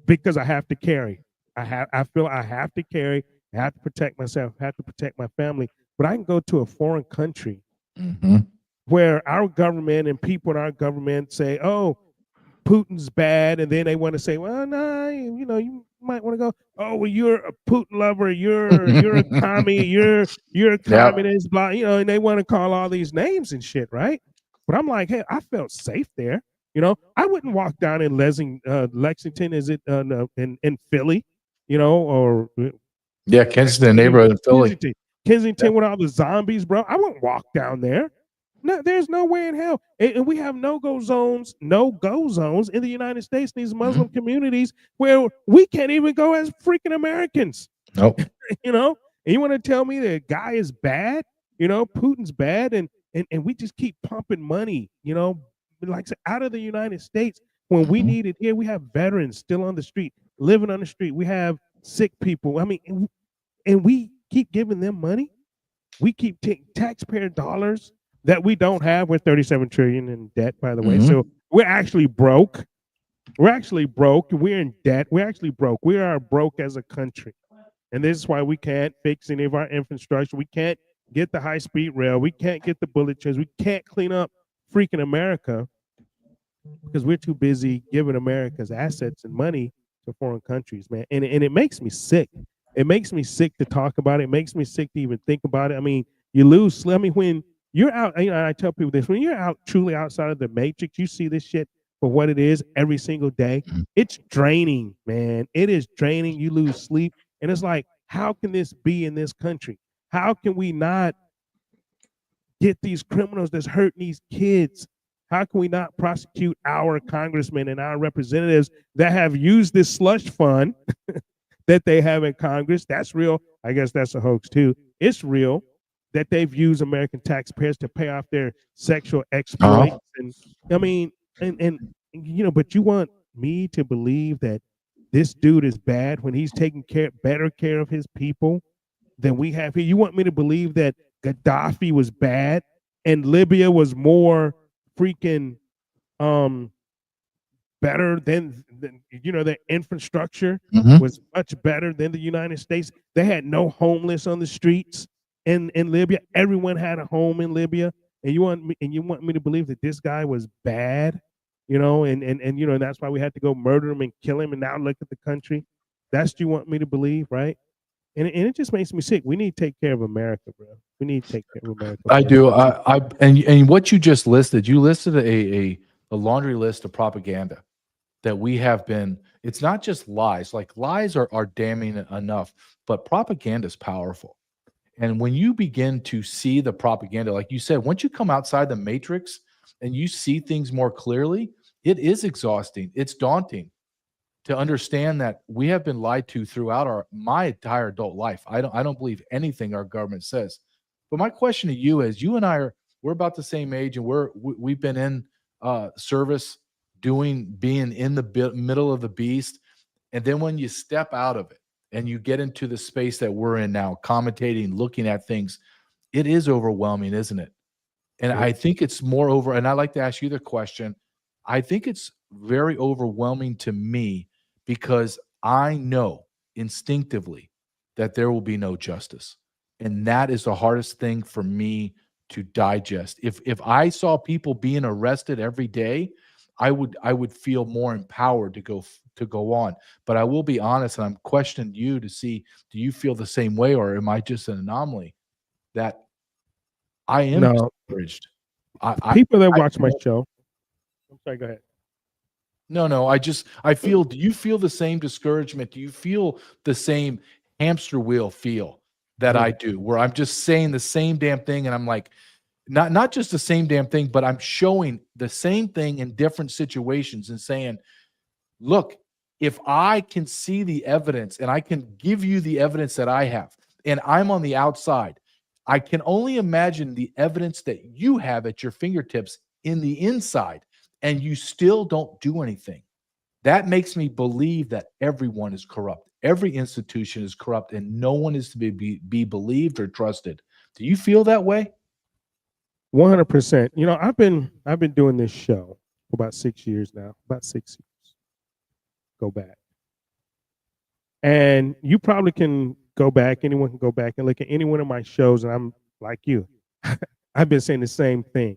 because I have to carry. I feel I have to carry. I have to protect myself. I have to protect my family. But I can go to a foreign country where our government and people in our government say, "Oh, Putin's bad," and then they want to say, "Well, no, might want to go, oh, well, you're a Putin lover, you're a commie, you're a Yep. communist, blah, you know, and they want to call all these names and shit, right? But I'm like, hey, I felt safe there. You know, I wouldn't walk down in Lexington, is it no, in Philly, you know, or Yeah, Kensington neighborhood in Philly. Kensington with all the zombies, bro. I wouldn't walk down there. No, there's no way in hell. And we have no-go zones in the United States, these Muslim communities, where we can't even go as freaking Americans. Nope. You know, and you want to tell me that a guy is bad? You know, Putin's bad, and we just keep pumping money, you know, like I said, out of the United States when we need it here. We have veterans still on the street, living on the street. We have sick people. I mean, and we keep giving them money. We keep taking taxpayer dollars that we don't have. We're 37 trillion in debt, by the way. So we're actually broke. We're actually broke. We're in debt. We're actually broke. We are broke as a country. And this is why we can't fix any of our infrastructure. We can't get the high-speed rail. We can't get the bullet trains. We can't clean up freaking America because we're too busy giving America's assets and money to foreign countries, man. And it makes me sick. It makes me sick to talk about it. It makes me sick to even think about it. I mean, you lose. I mean, when you're out, you know, I tell people this, when you're out truly outside of the matrix, you see this shit for what it is every single day. It's draining, man. It is draining. You lose sleep. And it's like, how can this be in this country? How can we not get these criminals that's hurting these kids? How can we not prosecute our congressmen and our representatives that have used this slush fund that they have in Congress? That's real. I guess that's a hoax too. It's real that they've used American taxpayers to pay off their sexual exploits. And I mean, and you know, but you want me to believe that this dude is bad when he's taking better care of his people than we have here? You want me to believe that Gaddafi was bad and Libya was more freaking better than you know, their infrastructure was much better than the United States? They had no homeless on the streets in Libya. Everyone had a home in Libya. And you want me to believe that this guy was bad? You know, and you know, and that's why we had to go murder him and kill him, and now look at the country. That's what you want me to believe, right? And it just makes me sick. We need to take care of America, bro. We need to take care of America. I do. And what you just listed, you listed a laundry list of propaganda that we have been. It's not just lies. Like, lies are damning enough, but propaganda is powerful. And when you begin to see the propaganda, like you said, once you come outside the matrix and you see things more clearly, it is exhausting. It's daunting to understand that we have been lied to throughout my entire adult life. I don't believe anything our government says. But my question to you is, you and I we're about the same age, and we've been in service, being in the middle of the beast. And then when you step out of it and you get into the space that we're in now, commentating, looking at things, it is overwhelming, isn't it? And I think it's more over, and I'd like to ask you the question. I think it's very overwhelming to me because I know instinctively that there will be no justice. And that is the hardest thing for me to digest. If I saw people being arrested every day, I would feel more empowered to go on. But I will be honest, and I'm questioning you to see, do you feel the same way, or am I just an anomaly? That I am discouraged. People that watch my show. I'm sorry, go ahead. No, I feel, do you feel the same discouragement? Do you feel the same hamster wheel feel that I do, where I'm just saying the same damn thing, and I'm like, not just the same damn thing, but I'm showing the same thing in different situations and saying, look, if I can see the evidence and I can give you the evidence that I have, and I'm on the outside, I can only imagine the evidence that you have at your fingertips in the inside, and you still don't do anything. That makes me believe that everyone is corrupt. Every institution is corrupt, and no one is to be believed or trusted. Do you feel that way? 100%. You know, I've been doing this show for about 6 years now. About 6 years. Go back. And you probably can go back. Anyone can go back and look at any one of my shows, and I'm like you. I've been saying the same thing.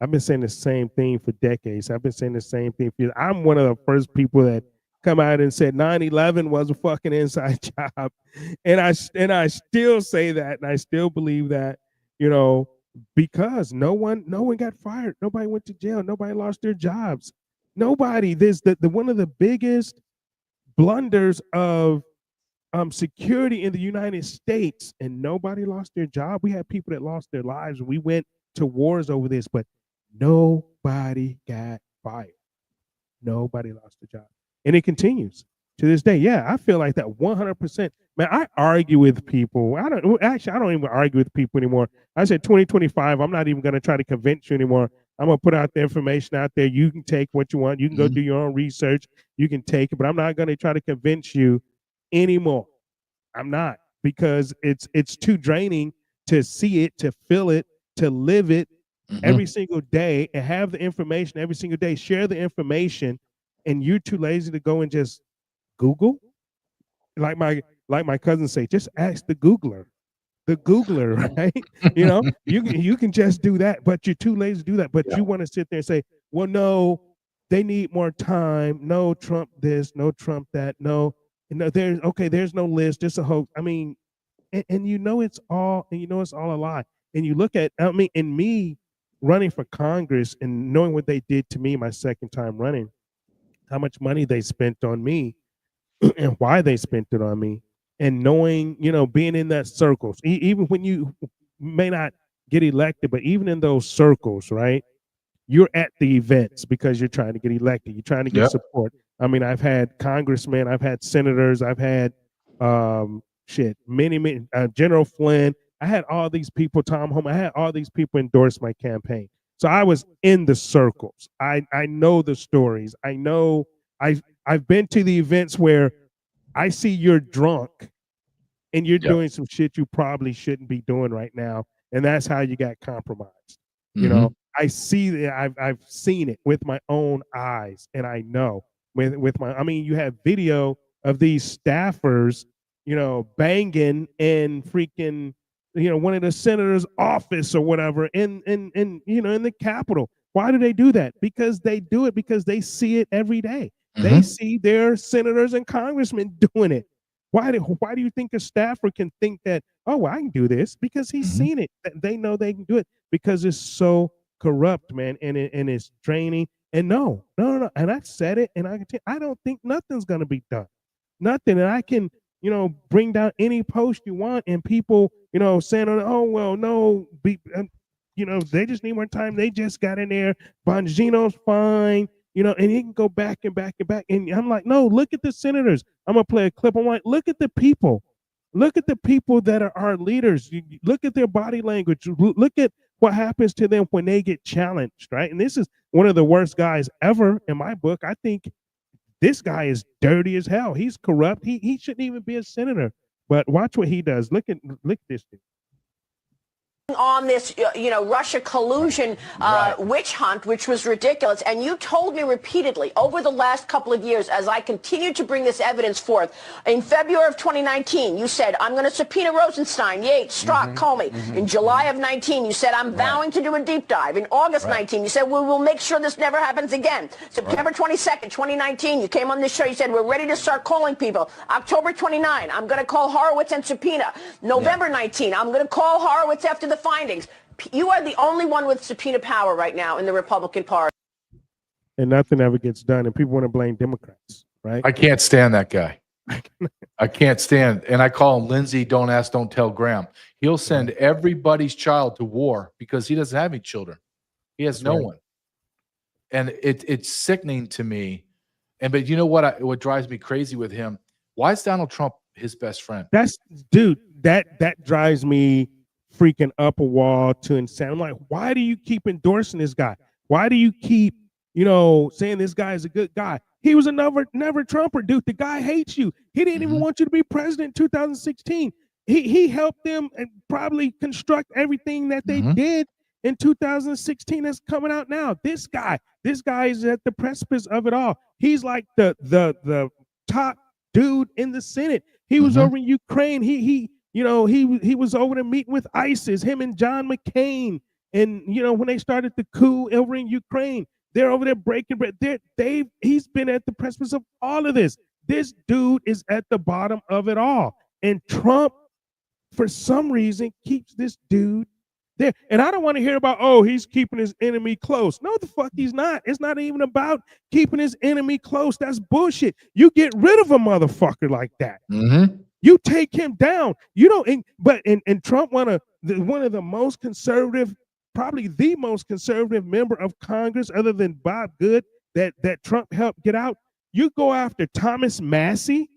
I've been saying the same thing for decades. I've been saying the same thing for years. I'm one of the first people that come out and said 9/11 was a fucking inside job, and I still say that, and I still believe that, you know, because no one got fired, nobody went to jail, nobody lost their jobs, nobody. This the one of the biggest blunders of security in the United States, and nobody lost their job. We had people that lost their lives. We went to wars over this, but nobody got fired. Nobody lost a job. And it continues to this day. Yeah, I feel like that 100%. Man, I argue with people. I don't even argue with people anymore. I said 2025, I'm not even going to try to convince you anymore. I'm going to put out the information out there. You can take what you want. You can go do your own research. You can take it, but I'm not going to try to convince you anymore. I'm not, because it's too draining to see it, to feel it, to live it every single day, and have the information every single day, share the information, and you're too lazy to go and just Google. Like my cousins say, just ask the Googler, right? You know, you can just do that, but you're too lazy to do that. But you want to sit there and say, well, no, they need more time. No, Trump this, no, Trump that, no, there's no list, it's a hoax. I mean, and you know it's all a lie. And you look at, I mean, in me running for Congress and knowing what they did to me my second time running, how much money they spent on me and why they spent it on me, and knowing, you know, being in that circles, even when you may not get elected, but even in those circles, right? You're at the events because you're trying to get elected. You're trying to get support. I mean, I've had congressmen, I've had senators, I've had many General Flynn. I had all these people, Tom Home. I had all these people endorse my campaign. So I was in the circles. I know the stories. I know I've been to the events where I see you're drunk and you're doing some shit you probably shouldn't be doing right now, and that's how you got compromised. You know, I see that. I've seen it with my own eyes, and I know with my. I mean, you have video of these staffers, you know, banging in freaking, you know, one of the senator's office or whatever in you know, in the Capitol. Why do they do that? Because they do it because they see it every day. They see their senators and congressmen doing it. Why do you think a staffer can think that, oh, well, I can do this? Because he's seen it. They know they can do it because it's so corrupt, man, and it's draining. And no. And I've said it, and I don't think nothing's gonna be done. Nothing. And I can, you know, bring down any post you want, and people, you know, saying, oh, well, no, you know, they just need more time. They just got in there. Bongino's fine. You know, and he can go back and back and back. And I'm like, no, look at the senators. I'm going to play a clip. I'm like, look at the people. Look at the people that are our leaders. Look at their body language. Look at what happens to them when they get challenged, right? And this is one of the worst guys ever in my book. I think this guy is dirty as hell. He's corrupt. He shouldn't even be a senator. But watch what he does. Look at this dude. On this, you know, Russia collusion witch hunt, which was ridiculous. And you told me repeatedly over the last couple of years, as I continued to bring this evidence forth, in February of 2019, you said, I'm going to subpoena Rosenstein, Yates, Strzok, Comey. In July of 19, you said, I'm vowing to do a deep dive. In August 19, you said, we will make sure this never happens again. September 22nd, 2019, you came on this show, you said, we're ready to start calling people. October 29, I'm going to call Horowitz and subpoena. November 19, I'm going to call Horowitz after the findings. You are the only one with subpoena power right now in the Republican Party. And nothing ever gets done, and people want to blame Democrats, right? I can't stand that guy. I can't stand. And I call him Lindsey, don't ask, don't tell Graham. He'll send everybody's child to war because he doesn't have any children. He has no one. And it's sickening to me. But you know what drives me crazy with him? Why is Donald Trump his best friend? That drives me freaking up a wall to insane. I'm like, why do you keep endorsing this guy? Why do you keep, you know, saying this guy is a good guy? He was a never Trumper, dude. The guy hates you. He didn't even want you to be president in 2016. He helped them and probably construct everything that they did in 2016 that's coming out now. This guy is at the precipice of it all. He's like the top dude in the Senate. He was over in Ukraine. He was over there meeting with ISIS, him and John McCain. And, you know, when they started the coup over in Ukraine, They're over there breaking bread. He's been at the precipice of all of this. This dude is at the bottom of it all. And Trump, for some reason, keeps this dude there. And I don't want to hear about, oh, he's keeping his enemy close. No, the fuck he's not. It's not even about keeping his enemy close. That's bullshit. You get rid of a motherfucker like that. Mm-hmm. You take him down. You don't, and Trump, one of the most conservative, probably the most conservative member of Congress, other than Bob Good, that Trump helped get out. You go after Thomas Massey.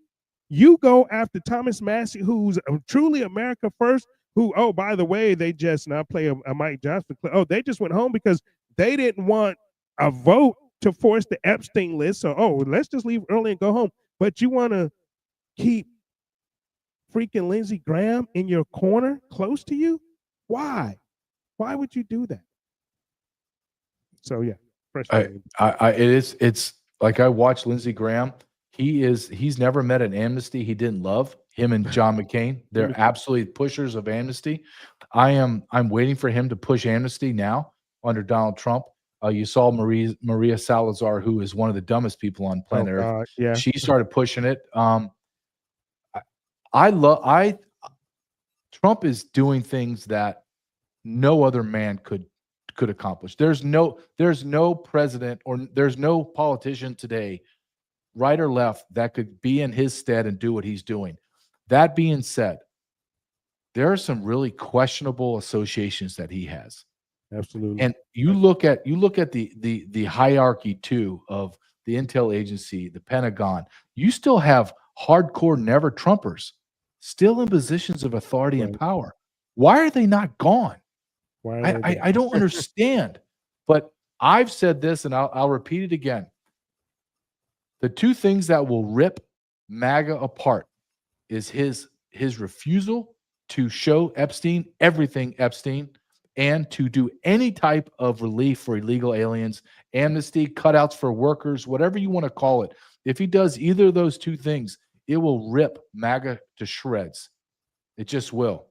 You go after Thomas Massey, who's truly America first, who, oh, by the way, they just, now play a Mike Johnson clip. Oh, they just went home because they didn't want a vote to force the Epstein list. So, oh, let's just leave early and go home. But you want to keep freaking Lindsey Graham in your corner close to you? Why? Why would you do that? So, yeah. It's like, I watched Lindsey Graham. He's never met an amnesty he didn't love. Him and John McCain, they're absolutely pushers of amnesty. I'm waiting for him to push amnesty now under Donald Trump. You saw Maria Salazar, who is one of the dumbest people on planet Earth. Yeah. She started pushing it. Trump is doing things that no other man could accomplish. There's no president, or there's no politician today, right or left, that could be in his stead and do what he's doing. That being said, there are some really questionable associations that he has. Absolutely. And you look at the hierarchy too of the intel agency, the Pentagon. You still have hardcore never Trumpers still in positions of authority and power. Why are they not gone? I don't understand. But I've said this, and I'll repeat it again. The two things that will rip MAGA apart is his refusal to show Epstein everything Epstein, and to do any type of relief for illegal aliens, amnesty, cutouts for workers, whatever you want to call it. If he does either of those two things, it will rip MAGA to shreds. It just will.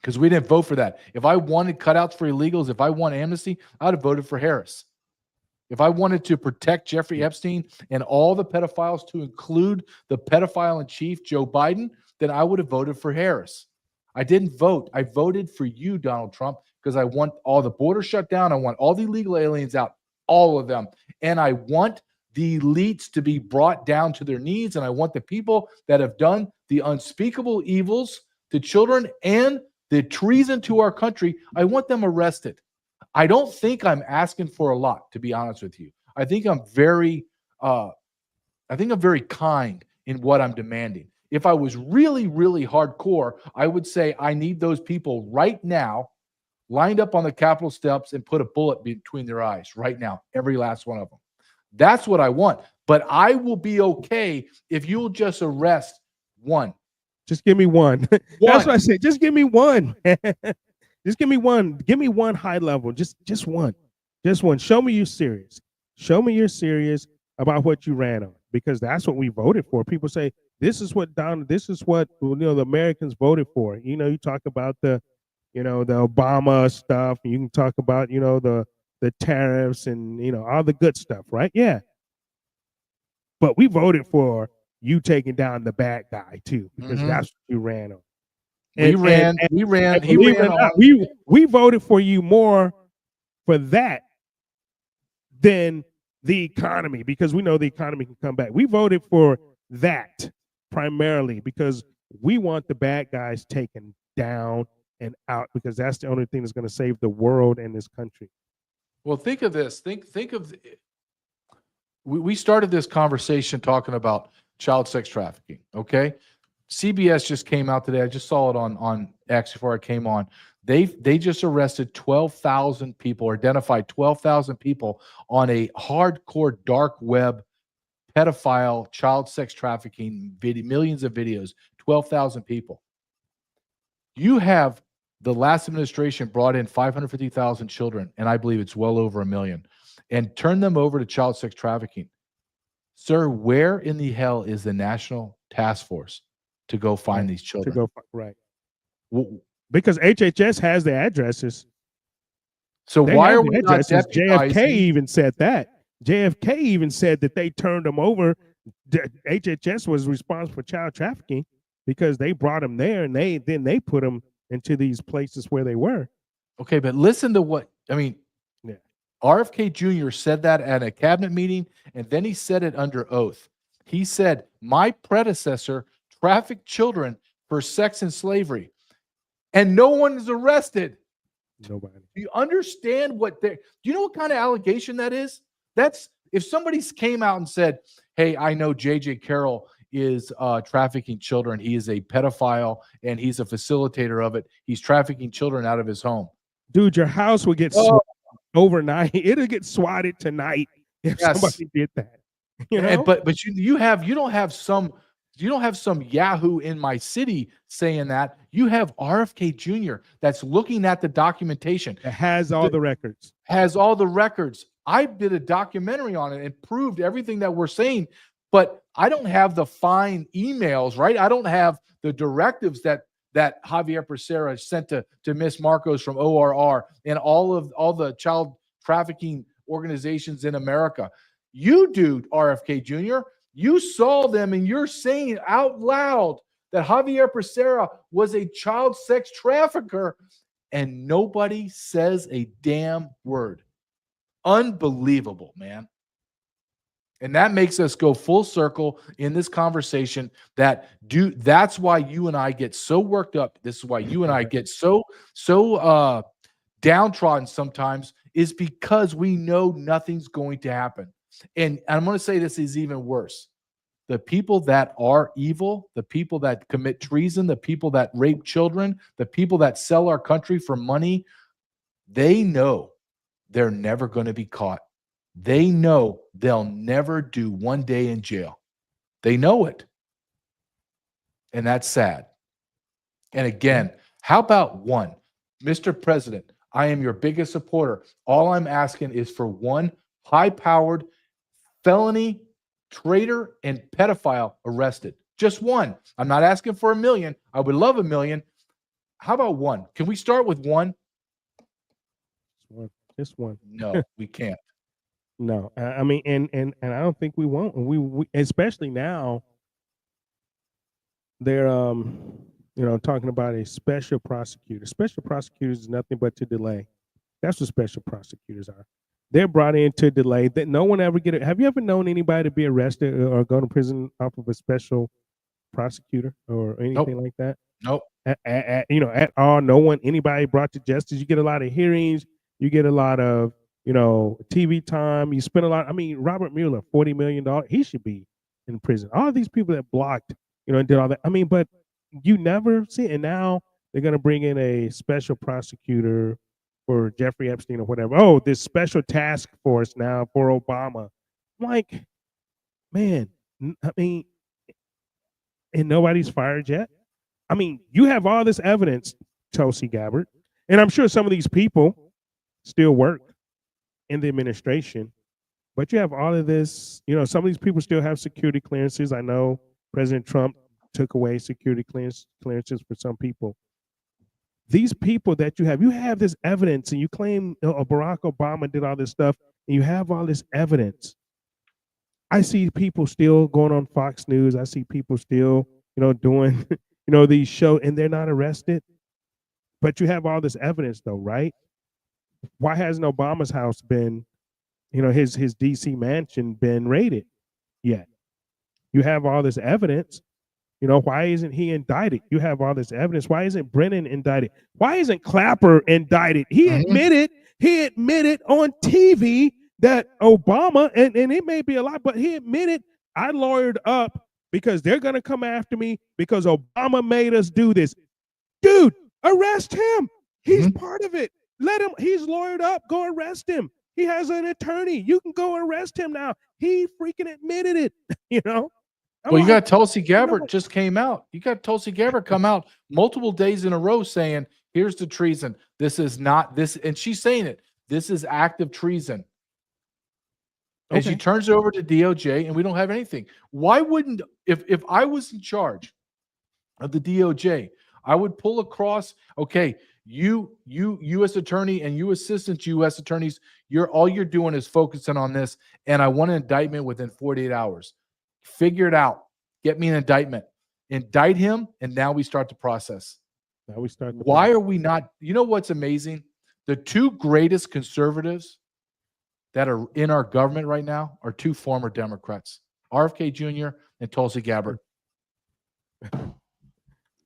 Because we didn't vote for that. If I wanted cutouts for illegals, if I want amnesty, I would have voted for Harris. If I wanted to protect Jeffrey Epstein and all the pedophiles, to include the pedophile in chief, Joe Biden, then I would have voted for Harris. I didn't vote. I voted for you, Donald Trump, because I want all the borders shut down. I want all the illegal aliens out, all of them. And I want the elites to be brought down to their knees. And I want the people that have done the unspeakable evils to children and the treason to our country, I want them arrested. I don't think I'm asking for a lot, to be honest with you. I think I'm very kind in what I'm demanding. If I was really, really hardcore, I would say I need those people right now lined up on the Capitol steps and put a bullet between their eyes right now, every last one of them. That's what I want. But I will be okay if you'll just arrest one. Just give me one. That's what I said. Just give me one. Just give me one. Give me one high level. Just one. Just one. Show me you're serious. Show me you're serious about what you ran on, because that's what we voted for. People say this is what the Americans voted for. You talk about the Obama stuff, and you can talk about the tariffs and all the good stuff, right? Yeah. But we voted for you taking down the bad guy too, because that's what you ran on. We voted for you more for that than the economy, because we know the economy can come back. We voted for that primarily because we want the bad guys taken down and out, because that's the only thing that's going to save the world and this country. Well, think of this. Think of we started this conversation talking about child sex trafficking. Okay, CBS just came out today. I just saw it on X before I came on. They just arrested 12,000 people, or identified 12,000 people on a hardcore dark web pedophile child sex trafficking video, millions of videos, 12,000 people. You have the last administration brought in 550,000 children, and I believe it's well over 1 million, and turned them over to child sex trafficking. Sir, where in the hell is the National Task Force to go find these children? Right. Because HHS has the addresses. So They why have are the we not addresses. JFK deputizing? even said that. JFK even said that they turned them over. HHS was responsible for child trafficking because they brought them there, and they put them into these places where they were. Okay, but listen to what I mean. Yeah. RFK Jr. said that at a cabinet meeting, and then he said it under oath. He said, "My predecessor trafficked children for sex and slavery, and no one is arrested." Nobody. Do you understand what they? Do you know what kind of allegation that is? That's if somebody came out and said, "Hey, I know J.J. Carrell is trafficking children. He is a pedophile and he's a facilitator of it. He's trafficking children out of his home." Dude, your house would get swatted overnight. It'll get swatted tonight if somebody did that. You know? But you don't have some Yahoo in my city saying that. You have RFK Jr. that's looking at the documentation. It has all the records. Has all the records. I did a documentary on it and proved everything that we're saying, but I don't have the fine emails, right? I don't have the directives that Javier Becerra sent to Miss Marcos from ORR and all the child trafficking organizations in America. You do, RFK Jr. You saw them, and you're saying out loud that Javier Becerra was a child sex trafficker, and nobody says a damn word. Unbelievable, man. And that makes us go full circle in this conversation. That's why you and I get so worked up. This is why you and I get so downtrodden sometimes, is because we know nothing's going to happen. And I'm going to say this is even worse. The people that are evil, the people that commit treason, the people that rape children, the people that sell our country for money, they know they're never going to be caught. They know they'll never do one day in jail. They know it. And that's sad. And again, how about one? Mr. President, I am your biggest supporter. All I'm asking is for one high-powered felony traitor and pedophile arrested. Just one. I'm not asking for 1 million. I would love 1 million. How about one? Can we start with one? Just one. No, we can't. No, I mean, and I don't think we won't. And we especially now, they're talking about a special prosecutor. Special prosecutors is nothing but to delay. That's what special prosecutors are. They're brought in to delay. That no one ever get it. Have you ever known anybody to be arrested or go to prison off of a special prosecutor or anything like that? Nope. At all. No one, anybody brought to justice. You get a lot of hearings. You get a lot of TV time. You spend a lot. I mean, Robert Mueller, $40 million. He should be in prison. All of these people that blocked, and did all that. I mean, but you never see it. And now they're going to bring in a special prosecutor for Jeffrey Epstein or whatever. Oh, this special task force now for Obama. I'm like, man, I mean, and nobody's fired yet. I mean, you have all this evidence, Tulsi Gabbard, and I'm sure some of these people still work in the administration, but you have all of this, some of these people still have security clearances. I know President Trump took away security clearances for some people. These people that you have this evidence, and you claim Barack Obama did all this stuff, and you have all this evidence. I see people still going on Fox News. I see people still, doing, these shows, and they're not arrested. But you have all this evidence, though, right? Why hasn't Obama's house been, his DC mansion been raided yet? You have all this evidence. Why isn't he indicted? You have all this evidence. Why isn't Brennan indicted? Why isn't Clapper indicted? He admitted on TV that Obama, and it may be a lie, but he admitted, I lawyered up because they're going to come after me because Obama made us do this. Dude, arrest him. He's part of it. Let him, he's lawyered up. Go arrest him. He has an attorney. You can go arrest him now. He freaking admitted it, Well, you got Tulsi Gabbard just came out. You got Tulsi Gabbard come out multiple days in a row saying, here's the treason. This is not this. And she's saying it. This is active treason. And she turns it over to DOJ and we don't have anything. Why wouldn't, if I was in charge of the DOJ, I would pull across, okay, You U.S. attorney and you assistant U.S. attorneys, all you're doing is focusing on this. And I want an indictment within 48 hours. Figure it out. Get me an indictment. Indict him, and now we start the process. Now we start. Why are we not? You know what's amazing? The two greatest conservatives that are in our government right now are two former Democrats, RFK Jr. and Tulsi Gabbard.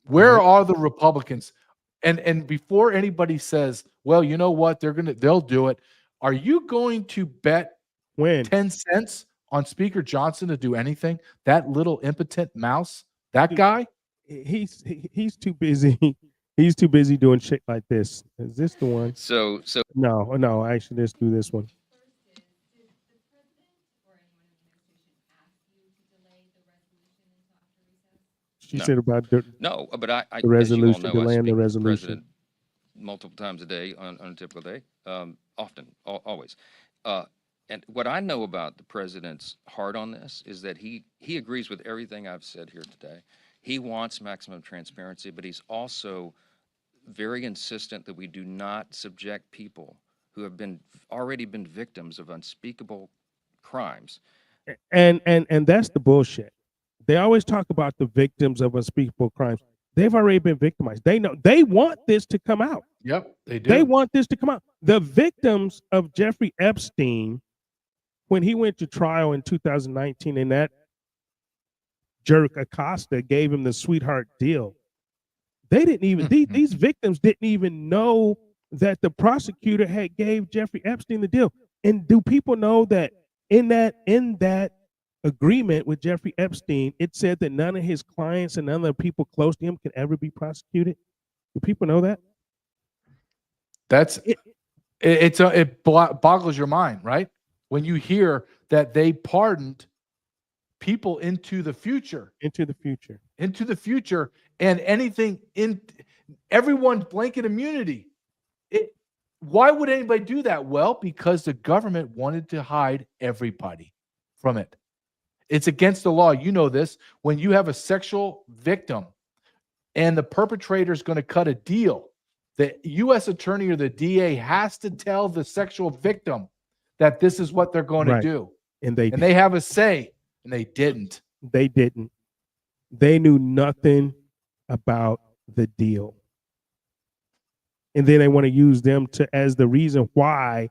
Where are the Republicans? And before anybody says, well, you know what, they'll do it. Are you going to bet 10 cents on Speaker Johnson to do anything? That little impotent mouse, that guy? He's too busy. He's too busy doing shit like this. Is this the one? So no. Actually, let's do this one. She said about the resolution, delaying the resolution. President multiple times a day on a typical day, often, always. And what I know about the president's heart on this is that he agrees with everything I've said here today. He wants maximum transparency, but he's also very insistent that we do not subject people who have already been victims of unspeakable crimes. And that's the bullshit. They always talk about the victims of unspeakable crimes. They've already been victimized. They know they want this to come out. Yep, they do. They want this to come out. The victims of Jeffrey Epstein, when he went to trial in 2019, and that jerk Acosta gave him the sweetheart deal. They didn't even these victims didn't even know that the prosecutor had gave Jeffrey Epstein the deal. And do people know that in that agreement with Jeffrey Epstein, it said that none of his clients and none of the people close to him can ever be prosecuted? Do people know that? It boggles your mind, right? When you hear that they pardoned people into the future, and anything in everyone's blanket immunity. Why would anybody do that? Well, because the government wanted to hide everybody from it. It's against the law. You know this. When you have a sexual victim and the perpetrator is going to cut a deal, the U.S. attorney or the DA has to tell the sexual victim that this is what they're going to do. And they have a say, and they didn't. They didn't. They knew nothing about the deal. And then they want to use them as the reason why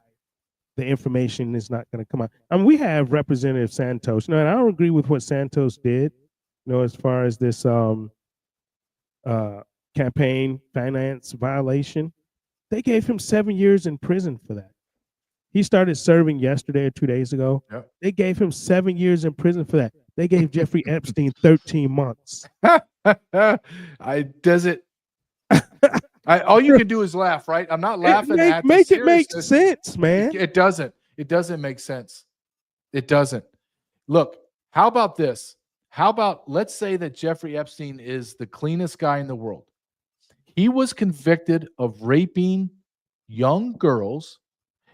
the information is not going to come out. I mean, we have Representative Santos. And I don't agree with what Santos did, as far as this campaign finance violation. They gave him 7 years in prison for that. He started serving yesterday or 2 days ago. Yep. They gave him 7 years in prison for that. They gave Jeffrey Epstein 13 months. All you can do is laugh, right? I'm not laughing at make it make sense, man. It doesn't. It doesn't make sense. It doesn't. Look, how about this? How about, let's say that Jeffrey Epstein is the cleanest guy in the world. He was convicted of raping young girls.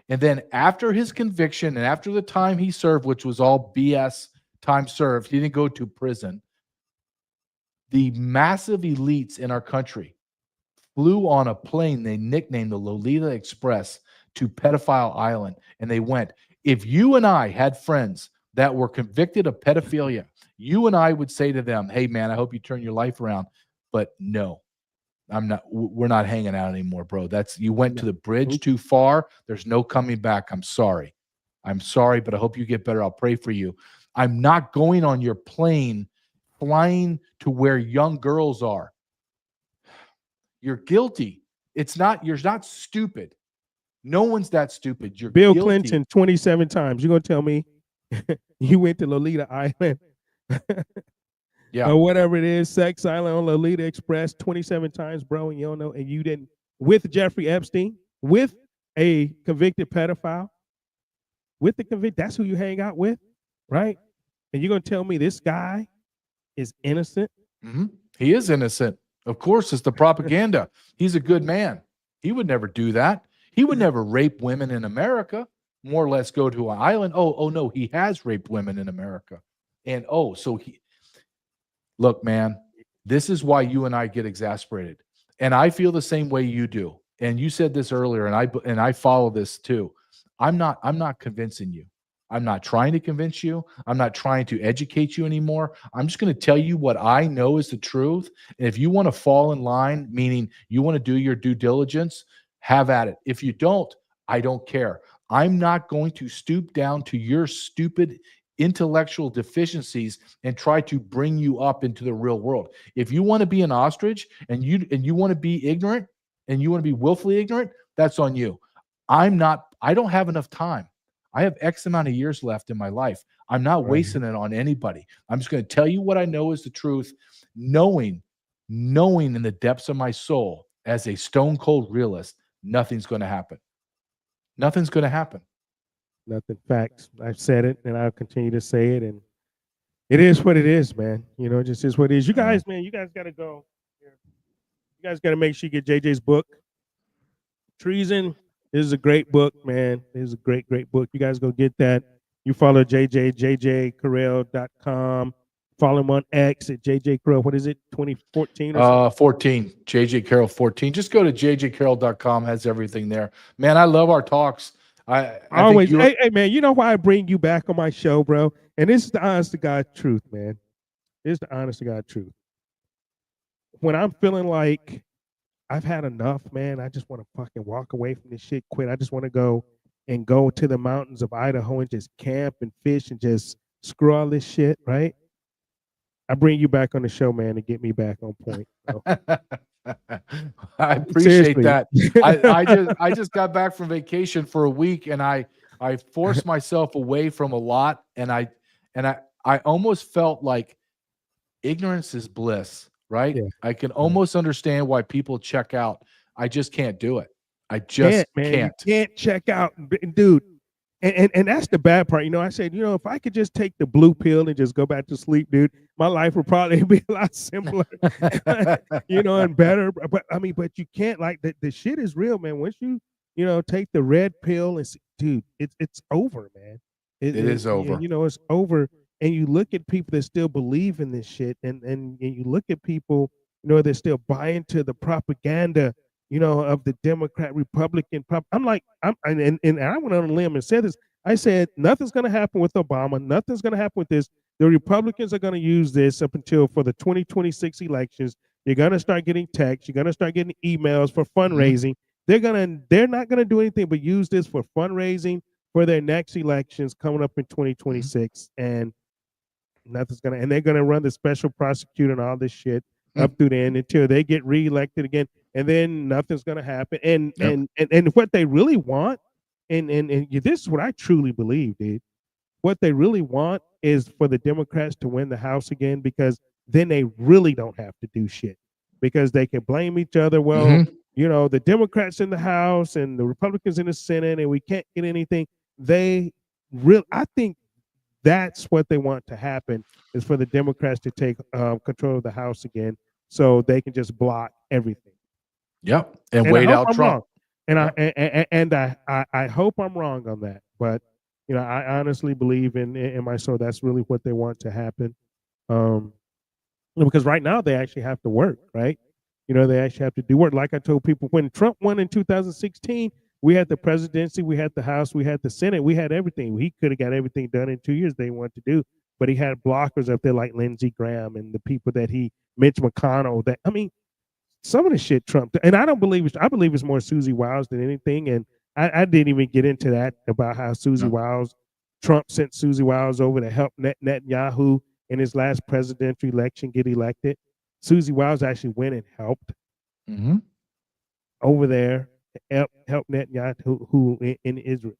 And then after his conviction and after the time he served, which was all BS time served, he didn't go to prison. The massive elites in our country flew on a plane they nicknamed the Lolita Express to Pedophile Island. And they went, if you and I had friends that were convicted of pedophilia, you and I would say to them, hey, man, I hope you turn your life around. But no, we're not hanging out anymore, bro. You went to the bridge too far. There's no coming back. I'm sorry, but I hope you get better. I'll pray for you. I'm not going on your plane flying to where young girls are. You're guilty. You're not stupid. No one's that stupid. You're Bill guilty. Clinton 27 times. You're going to tell me you went to Lolita Island? Yeah. Or whatever it is, Sex Island on Lolita Express 27 times, bro, and you don't know, and you didn't, with Jeffrey Epstein, with a convicted pedophile, that's who you hang out with, right? And you're going to tell me this guy is innocent? Mm-hmm. He is innocent. Of course, it's the propaganda. He's a good man. He would never do that. He would never rape women in America, more or less go to an island. Oh no, he has raped women in America. And look, man, this is why you and I get exasperated. And I feel the same way you do. and you said this earlier, and I follow this too. I'm not convincing you. I'm not trying to convince you. I'm not trying to educate you anymore. I'm just going to tell you what I know is the truth. And if you want to fall in line, meaning you want to do your due diligence, have at it. If you don't, I don't care. I'm not going to stoop down to your stupid intellectual deficiencies and try to bring you up into the real world. If you want to be an ostrich and you want to be ignorant and you want to be willfully ignorant, that's on you. I don't have enough time. I have X amount of years left in my life. I'm not wasting it on anybody. I'm just going to tell you what I know is the truth, knowing in the depths of my soul as a stone cold realist, nothing's going to happen. Nothing's going to happen. Nothing. Facts. I've said it, and I'll continue to say it, and it is what it is, man. You know, it just is what it is. You guys, man, you guys got to go. You guys got to make sure you get JJ's book, Treason. This is a great book, man. This is a great, great book. You guys go get that. You follow JJ, jjcarrell.com. Follow him on X at JJ Carrell. What is it, 2014 or something? 14, JJ Carrell 14. Just go to jjcarrell.com. Has everything there. Man, I love our talks. I always, hey, man, you know why I bring you back on my show, bro? And this is the honest to God truth, man. This is the honest to God truth. When I'm feeling like I've had enough, man, I just want to fucking walk away from this shit, quit. I just want to go to the mountains of Idaho and just camp and fish and just screw all this shit, right? I bring you back on the show, man, to get me back on point. So. I appreciate that. I just got back from vacation for a week, and I forced myself away from a lot, and I almost felt like ignorance is bliss, right? Yeah. I can almost understand why people check out. I just can't do it. I just can't. You can't check out, dude. And that's the bad part. You know, I said, you know, if I could just take the blue pill and just go back to sleep, dude, my life would probably be a lot simpler, you know, and better. But I mean, but you can't, like, the shit is real, man. Once you know, take the red pill and see, dude, it's over, man. It is over. You know, it's over. And you look at people that still believe in this shit, and you look at people, you know, that still buy into the propaganda, you know, of the Democrat, Republican. I'm like, and I went on a limb and said this. I said, nothing's going to happen with Obama. Nothing's going to happen with this. The Republicans are going to use this up until for the 2026 elections. You're going to start getting texts. You're going to start getting emails for fundraising. They're not going to do anything but use this for fundraising for their next elections coming up in 2026. And nothing's going to, and they're going to run the special prosecutor and all this shit up through the end until they get reelected again. And then nothing's going to happen. And what they really want, and this is what I truly believe, dude. What they really want is for the Democrats to win the House again, because then they really don't have to do shit, because they can blame each other. Well, you know, the Democrats in the House and the Republicans in the Senate, and we can't get anything. I think that's what they want to happen, is for the Democrats to take control of the House again, so they can just block everything. Yep, and wait out Trump. And I hope I'm wrong on that, but you know, I honestly believe in my soul that's really what they want to happen. Because right now they actually have to work, right? You know, they actually have to do work. Like I told people, when Trump won in 2016, we had the presidency, we had the House, we had the Senate, we had everything. He could have got everything done in 2 years they wanted to do, but he had blockers up there like Lindsey Graham and the people that Mitch McConnell. That, I mean, some of the shit Trump, and I believe it's more Susie Wiles than anything. And I didn't even get into that about how Trump sent Susie Wiles over to help Netanyahu in his last presidential election get elected. Susie Wiles actually went and helped over there to help Netanyahu in Israel.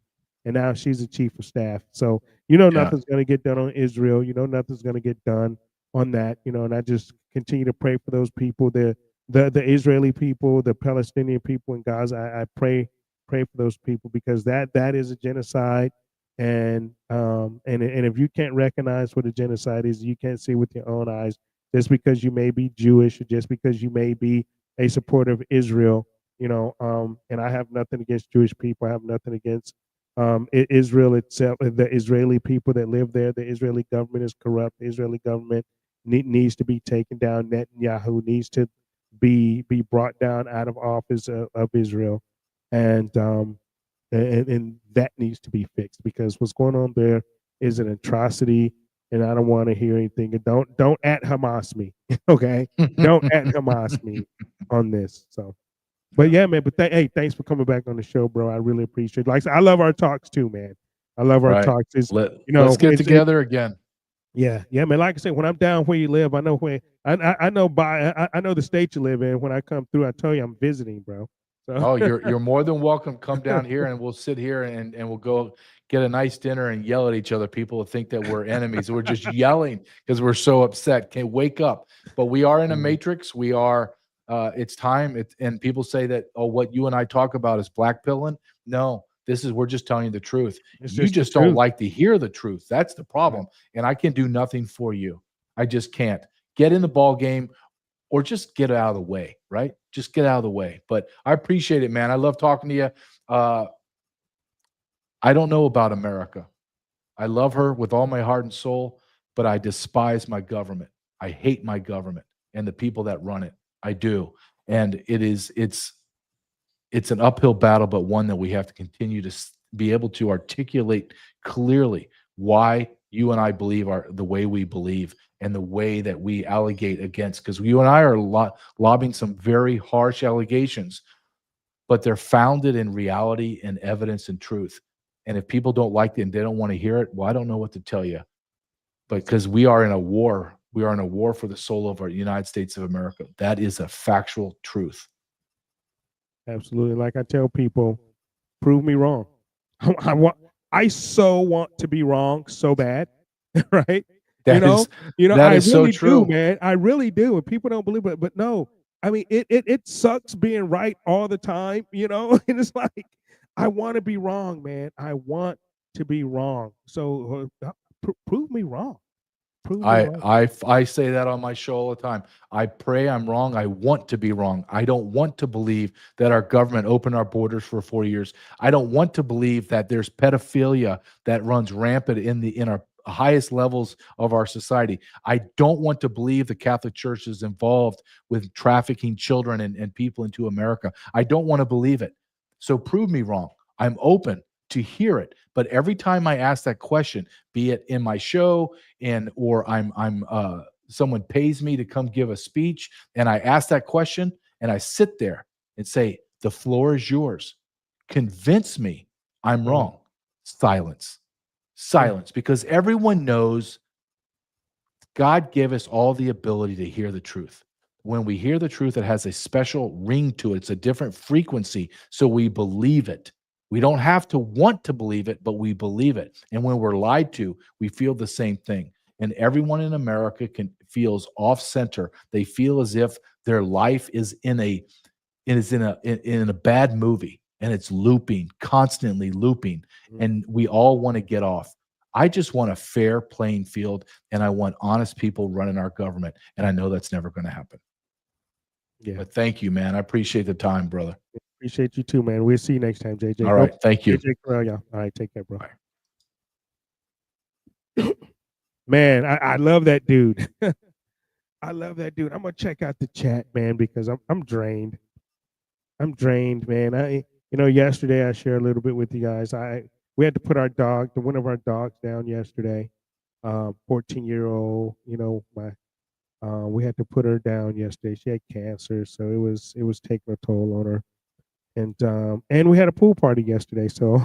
And now she's the chief of staff. So, you know, nothing's going to get done on Israel. You know, nothing's going to get done on that. You know, and I just continue to pray for those people, the Israeli people, the Palestinian people in Gaza. I pray for those people, because that is a genocide. And if you can't recognize what a genocide is, you can't see with your own eyes, just because you may be Jewish or just because you may be a supporter of Israel, you know, and I have nothing against Jewish people. I have nothing against Israel itself, the Israeli people that live there. The Israeli government is corrupt. The Israeli government needs to be taken down. Netanyahu needs to be brought down out of office of Israel, and that needs to be fixed, because what's going on there is an atrocity, and I don't want to hear anything. And don't at Hamas me, okay? Don't at Hamas me on this. So, but yeah, man. But hey, thanks for coming back on the show, bro. I really appreciate it. Like I said, I love our talks too, man. I love our Right. talks. It's, Let's get together again. Yeah, man. Like I said, when I'm down where you live, I know where I know I know the state you live in. When I come through, I tell you I'm visiting, bro. So. Oh, you're more than welcome. Come down here and we'll sit here and we'll go get a nice dinner and yell at each other. People think that we're enemies. We're just yelling because we're so upset. Can't wake up. But we are in a matrix. We are. It's time. And people say that, oh, what you and I talk about is blackpilling. No, we're just telling you the truth. You just don't like to hear the truth. That's the problem. And I can do nothing for you. I just can't. Get in the ball game. Or just get out of the way, right? Just get out of the way. But I appreciate it, man. I love talking to you. I don't know about America. I love her with all my heart and soul, but I despise my government. I hate my government and the people that run it. I do. And it's an uphill battle, but one that we have to continue to be able to articulate clearly why you and I believe the way we believe and the way that we allegate against, because you and I are lobbing some very harsh allegations, but they're founded in reality and evidence and truth. And if people don't like it and they don't want to hear it, well, I don't know what to tell you. But because we are in a war for the soul of our United States of America. That is a factual truth. Absolutely. Like I tell people, prove me wrong. I so want to be wrong so bad, right? That is I really so true, do, man. I really do. And people don't believe it, but no. I mean, it sucks being right all the time, and it's like, I want to be wrong, man. I want to be wrong. So prove me wrong. I say that on my show all the time. I pray I'm wrong. I want to be wrong. I don't want to believe that our government opened our borders for 4 years. I don't want to believe that there's pedophilia that runs rampant in our highest levels of our society. I don't want to believe the Catholic Church is involved with trafficking children and people into America. I don't want to believe it. So prove me wrong. I'm open to hear it. But every time I ask that question, be it in my show or someone pays me to come give a speech, and I ask that question and I sit there and say, the floor is yours. Convince me I'm wrong. Silence. Because everyone knows God gave us all the ability to hear the truth. When we hear the truth, it has a special ring to it. It's a different frequency, so we believe it. We don't have to want to believe it, but we believe it. And when we're lied to, we feel the same thing. And everyone in America feels off center. They feel as if their life is in a bad movie, and it's looping, constantly looping. And we all want to get off. I just want a fair playing field, and I want honest people running our government. And I know that's never going to happen. Yeah. But thank you, man. I appreciate the time, brother. Appreciate you too, man. We'll see you next time, JJ. All right. Thank you. JJ Carrell, yeah. All right. Take care, bro. Man, I love that dude. I love that dude. I'm going to check out the chat, man, because I'm drained. I'm drained, man. Yesterday I shared a little bit with you guys. We had to put one of our dogs down yesterday. 14-year-old, we had to put her down yesterday. She had cancer, so it was taking a toll on her. And we had a pool party yesterday. So,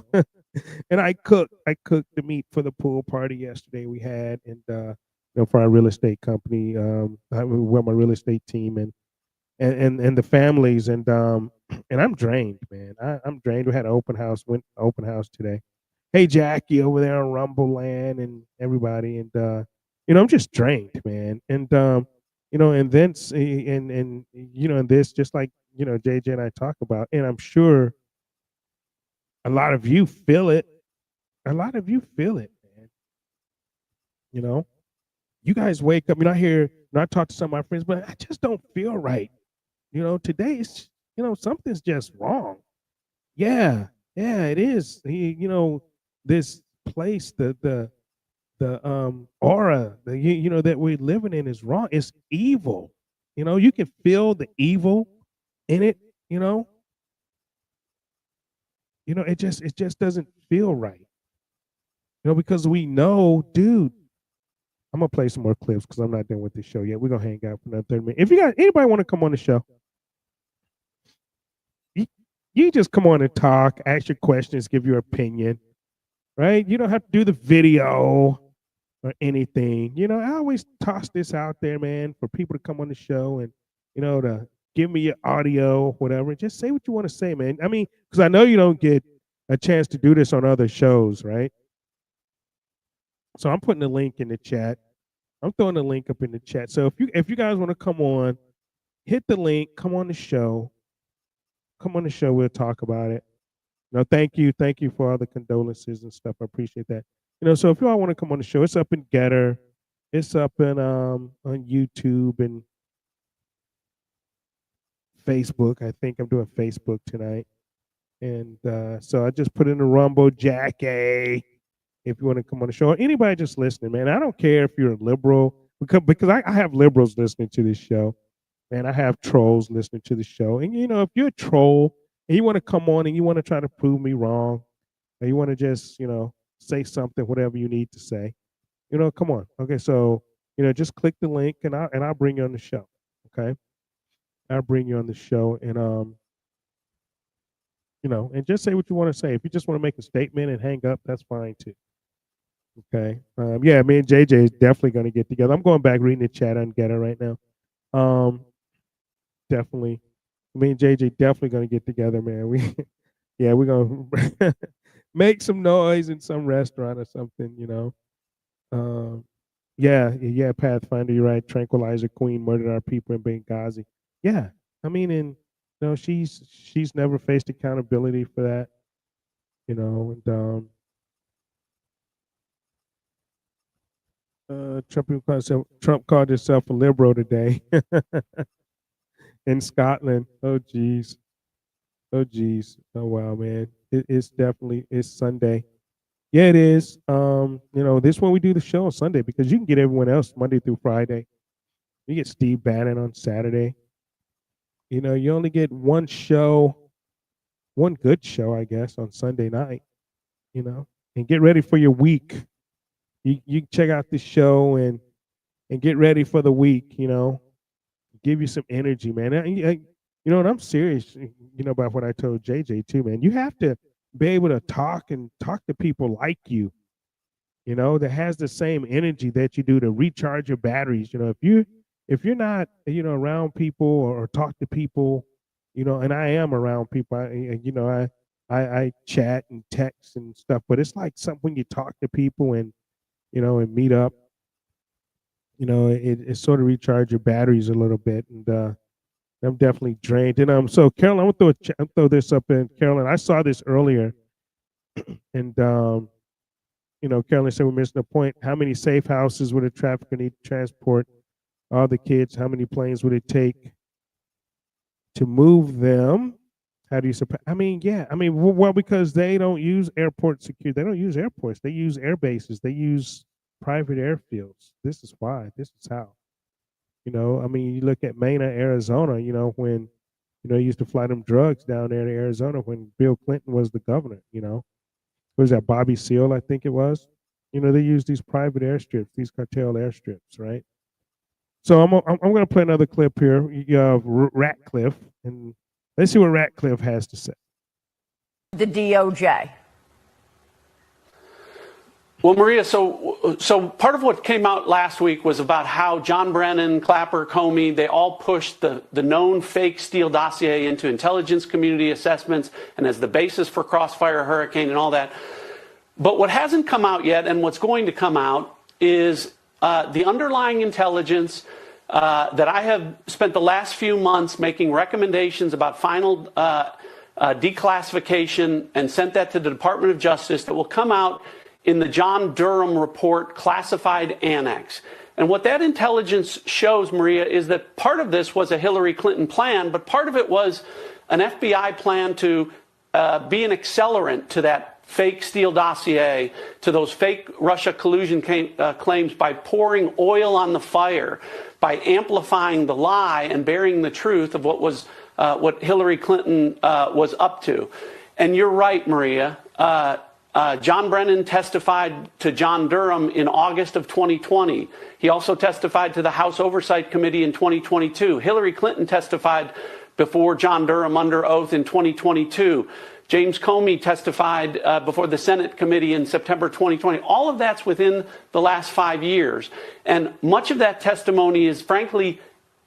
and I cooked the meat for the pool party yesterday. We had, and for our real estate company, well, my real estate team and the families, and I'm drained, man. I'm drained. We had an open house today. Hey, Jackie over there on Rumble Land and everybody, and I'm just drained, man. And and then and this, just like JJ and I talk about, and I'm sure a lot of you feel it. A lot of you feel it, man. You guys wake up. I talk to some of my friends, but I just don't feel right. Today is, something's just wrong. Yeah, it is. This place, the aura, that we're living in is wrong. It's evil. You know, you can feel the evil in it, you know. It just doesn't feel right. Because we know, dude. I'm gonna play some more clips because I'm not done with the show yet. We're gonna hang out for another 30 minutes. If you got anybody want to come on the show, you just come on and talk, ask your questions, give your opinion, right? You don't have to do the video or anything. I always toss this out there, man, for people to come on the show and to give me your audio, whatever. Just say what you want to say, man. I mean, because I know you don't get a chance to do this on other shows, right? So I'm putting the link in the chat. I'm throwing the link up in the chat. So if you guys want to come on, hit the link, come on the show. Come on the show, we'll talk about it. Thank you for all the condolences and stuff. I appreciate that. So if you all want to come on the show, it's up in Getter, it's up in on YouTube and Facebook. I think I'm doing Facebook tonight. And so I just put in the Rumble Jackie. If you want to come on the show, or anybody just listening, man, I don't care if you're a liberal, because I have liberals listening to this show, and I have trolls listening to the show. And if you're a troll and you want to come on and you want to try to prove me wrong, or you want to just say something, whatever you need to say, come on. Okay, so just click the link and I'll bring you on the show. Okay, I'll bring you on the show and and just say what you want to say. If you just want to make a statement and hang up, that's fine too. Okay. Yeah, me and JJ is definitely going to get together. I'm going back reading the chat on Getter right now. Definitely. Me and JJ definitely going to get together, man. We're going to make some noise in some restaurant or something, Yeah, Pathfinder, you're right. Tranquilizer Queen murdered our people in Benghazi. Yeah. I mean, and she's never faced accountability for that, and Trump called himself a liberal today in Scotland. Oh geez. Oh wow, man. It's Sunday. Yeah, it is. This is when we do the show on Sunday, because you can get everyone else Monday through Friday. You get Steve Bannon on Saturday. You only get one good show, I guess, on Sunday night. And get ready for your week. You check out the show and get ready for the week, give you some energy, man. And I'm serious, about what I told JJ too, man. You have to be able to talk to people like you, that has the same energy that you do, to recharge your batteries. If you're not, around people or talk to people, and I am around people, I chat and text and stuff, but it's like something when you talk to people and meet up, it sort of recharge your batteries a little bit. And I'm definitely drained. And so Carolyn, I'm gonna throw this up in Carolyn. I saw this earlier, and Carolyn said we're missing the point. How many safe houses would a trafficker need to transport all the kids? How many planes would it take to move them? How do you suppose? I mean, yeah. I mean, well, because they don't use airport security. They don't use airports. They use air bases. They use private airfields. This is why. This is how. I mean, you look at Mena, Arizona, when, you used to fly them drugs down there to Arizona when Bill Clinton was the governor, What was that, Bobby Seale, I think it was? They use these private airstrips, these cartel airstrips, right? So I'm going to play another clip here. You have Ratcliffe, and let's see what Ratcliffe has to say. The DOJ. Well, Maria, so part of what came out last week was about how John Brennan, Clapper, Comey, they all pushed the known fake Steele dossier into intelligence community assessments and as the basis for Crossfire Hurricane and all that. But what hasn't come out yet, and what's going to come out, is the underlying intelligence that I have spent the last few months making recommendations about final declassification and sent that to the Department of Justice, that will come out in the John Durham report classified annex. And what that intelligence shows, Maria, is that part of this was a Hillary Clinton plan, but part of it was an FBI plan to be an accelerant to that fake Steele dossier, to those fake Russia collusion claims by pouring oil on the fire, by amplifying the lie and burying the truth of what Hillary Clinton was up to. And you're right, Maria. John Brennan testified to John Durham in August of 2020. He also testified to the House Oversight Committee in 2022. Hillary Clinton testified before John Durham under oath in 2022. James Comey testified before the Senate committee in September 2020. All of that's within the last 5 years. And much of that testimony is, frankly,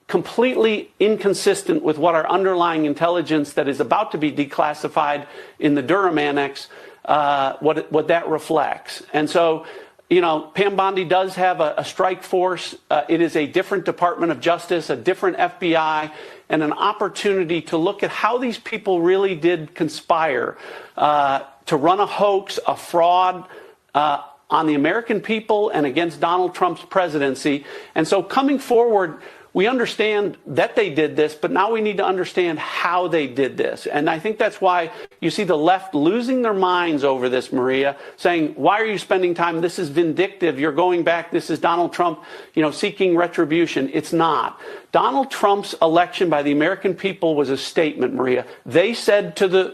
completely inconsistent with what our underlying intelligence that is about to be declassified in the Durham Annex, what that reflects. And so, you know, Pam Bondi does have a strike force. It is a different Department of Justice, a different FBI, and an opportunity to look at how these people really did conspire to run a hoax, a fraud on the American people and against Donald Trump's presidency. And so coming forward, we understand that they did this, but now we need to understand how they did this. And I think that's why you see the left losing their minds over this, Maria, saying, why are you spending time? This is vindictive. You're going back. This is Donald Trump, you know, seeking retribution. It's not. Donald Trump's election by the American people was a statement, Maria. They said to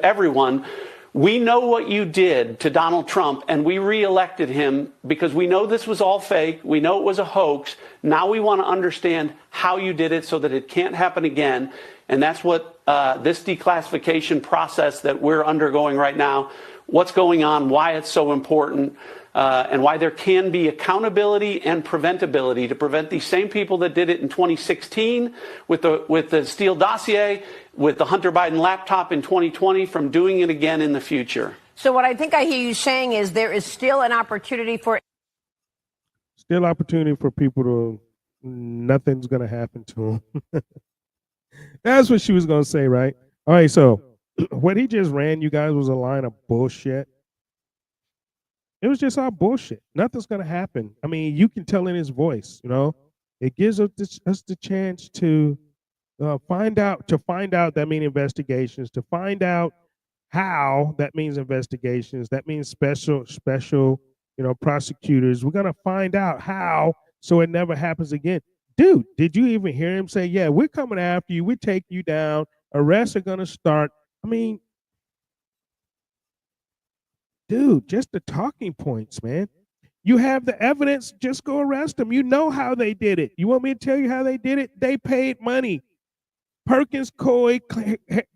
everyone, we know what you did to Donald Trump, and we reelected him because we know this was all fake. We know it was a hoax. Now we want to understand how you did it so that it can't happen again. And that's what this declassification process that we're undergoing right now, what's going on, why it's so important, and why there can be accountability and preventability to prevent these same people that did it in 2016 with the Steele dossier, with the Hunter Biden laptop in 2020 from doing it again in the future. So what I think I hear you saying is there is still an opportunity for people to, nothing's going to happen to them. That's what she was going to say, right? All right, so what he just ran, you guys, was a line of bullshit. It was just all bullshit. Nothing's going to happen. I mean, you can tell in his voice, you know. It gives us the chance to find out, that means investigations, to find out how, that means investigations, that means special, you know, prosecutors. We're going to find out how so it never happens again. Dude, did you even hear him say, yeah, we're coming after you, we take you down, arrests are going to start? I mean, dude, just the talking points, man. You have the evidence, just go arrest them. You know how they did it. You want me to tell you how they did it? They paid money. Perkins Coie,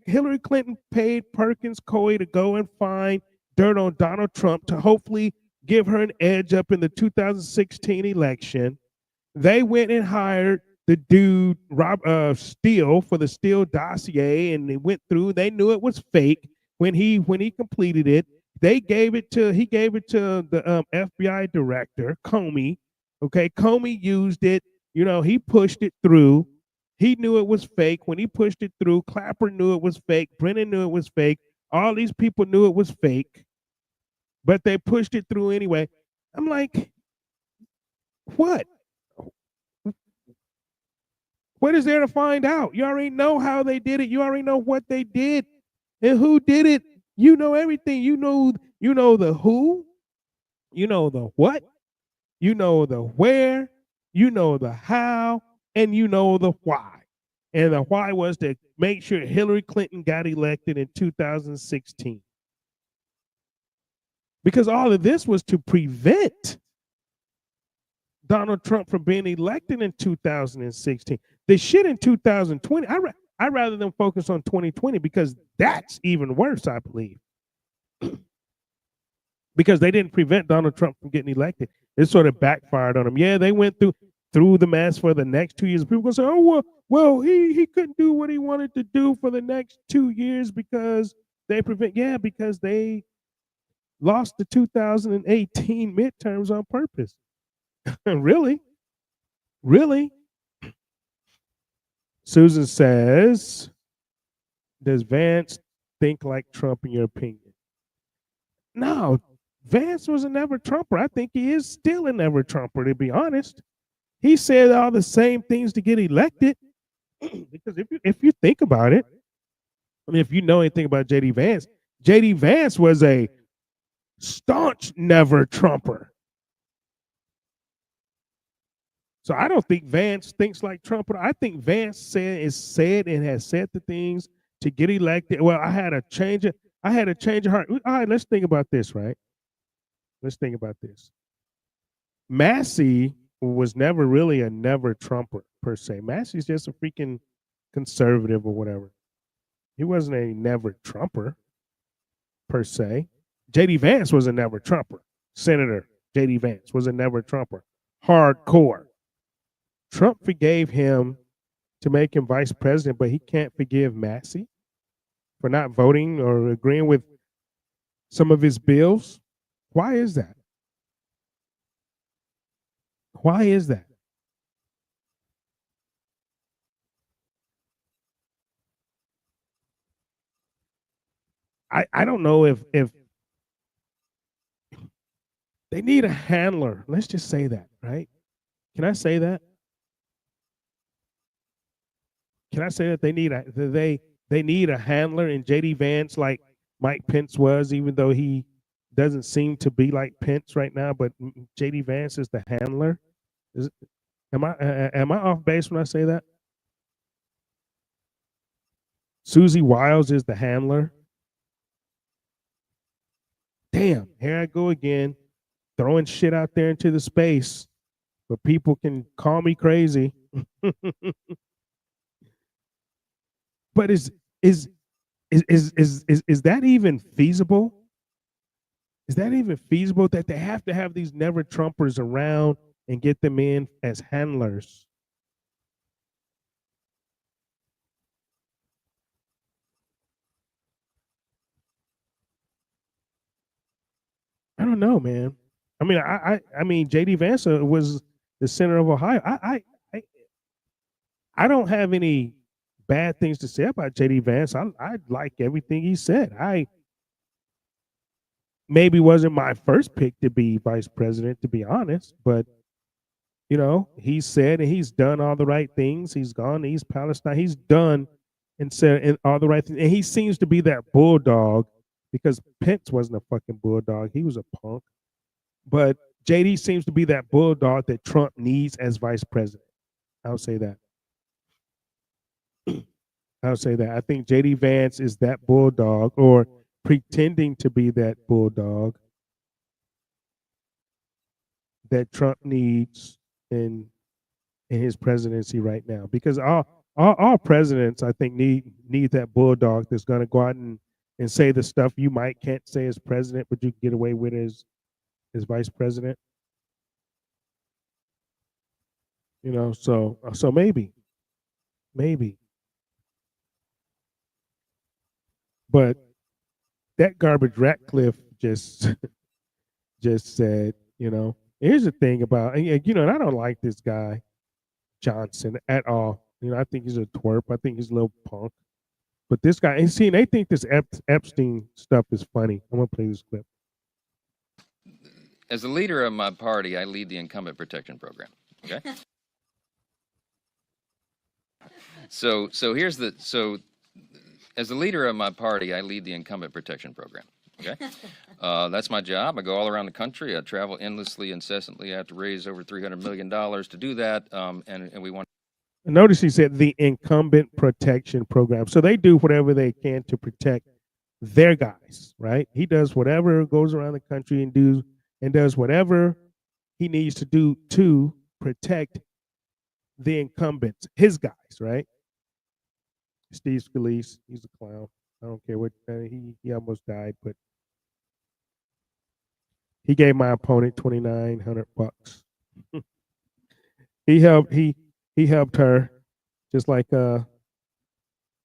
Hillary Clinton paid Perkins Coie to go and find dirt on Donald Trump to hopefully give her an edge up in the 2016 election. They went and hired the dude, Steele, for the Steele dossier, and they went through. They knew it was fake when he completed it. He gave it to the FBI director, Comey. Okay, Comey used it. You know, he pushed it through. He knew it was fake. When he pushed it through, Clapper knew it was fake. Brennan knew it was fake. All these people knew it was fake, but they pushed it through anyway. I'm like, what? What is there to find out? You already know how they did it. You already know what they did and who did it. You know everything. You know the who, you know the what, you know the where, you know the how, and you know the why. And the why was to make sure Hillary Clinton got elected in 2016. Because all of this was to prevent Donald Trump from being elected in 2016. The shit in 2020, I'd rather them focus on 2020 because that's even worse, I believe. Because they didn't prevent Donald Trump from getting elected. It sort of backfired on him. Yeah, they went through the mess for the next 2 years. People gonna say, oh, well, he couldn't do what he wanted to do for the next 2 years because because they lost the 2018 midterms on purpose. Really? Susan says, does Vance think like Trump in your opinion? No, Vance was a never Trumper. I think he is still a never Trumper, to be honest. He said all the same things to get elected. Because if you think about it, I mean, if you know anything about J.D. Vance, J.D. Vance was a staunch never Trumper. So I don't think Vance thinks like Trump. I think Vance said and has said the things to get elected. Well, I had a change of heart. All right, let's think about this, right? Let's think about this. Massey was never really a never Trumper per se. Massey's just a freaking conservative or whatever. He wasn't a never Trumper per se. J.D. Vance was a never Trumper. Senator J.D. Vance was a never Trumper. Hardcore. Trump forgave him to make him vice president, but he can't forgive Massey for not voting or agreeing with some of his bills. Why is that? Why is that? I don't know if they need a handler. Let's just say that, right? Can I say that? Can I say that they need a handler in J.D. Vance like Mike Pence was, even though he doesn't seem to be like Pence right now, but J.D. Vance is the handler? Am I off base when I say that? Susie Wiles is the handler. Damn, here I go again, throwing shit out there into the space, but people can call me crazy. But is that even feasible? Is that even feasible that they have to have these never Trumpers around and get them in as handlers? I don't know, man. I mean, J.D. Vance was the senator of Ohio. I don't have any bad things to say about J.D. Vance. I like everything he said. I maybe wasn't my first pick to be vice president, to be honest, but you know, he said and he's done all the right things. He's gone to East Palestine. He's done and said all the right things. And he seems to be that bulldog, because Pence wasn't a fucking bulldog. He was a punk. But JD seems to be that bulldog that Trump needs as vice president. I'll say that. I'll say that. I think JD Vance is that bulldog, or pretending to be that bulldog that Trump needs in his presidency right now. Because all presidents, I think, need that bulldog that's going to go out and say the stuff you can't say as president, but you can get away with as vice president. You know, so maybe. But that garbage Ratcliffe just said, you know, here's the thing about, you know, and I don't like this guy Johnson at all. You know, I think he's a twerp. I think he's a little punk. But this guy, and they think this Epstein stuff is funny. I'm gonna play this clip. As the leader of my party, I lead the incumbent protection program. Okay. So as the leader of my party, I lead the incumbent protection program. Okay. That's my job. I go all around the country. I travel endlessly, incessantly. I have to raise over $300 million to do that. And we want. Notice he said the incumbent protection program. So they do whatever they can to protect their guys, right? He does whatever, goes around the country and does whatever he needs to do to protect the incumbents, his guys, right? Steve Scalise, he's a clown. I don't care what, he almost died, but he gave my opponent $2,900. He helped her, just like Kevin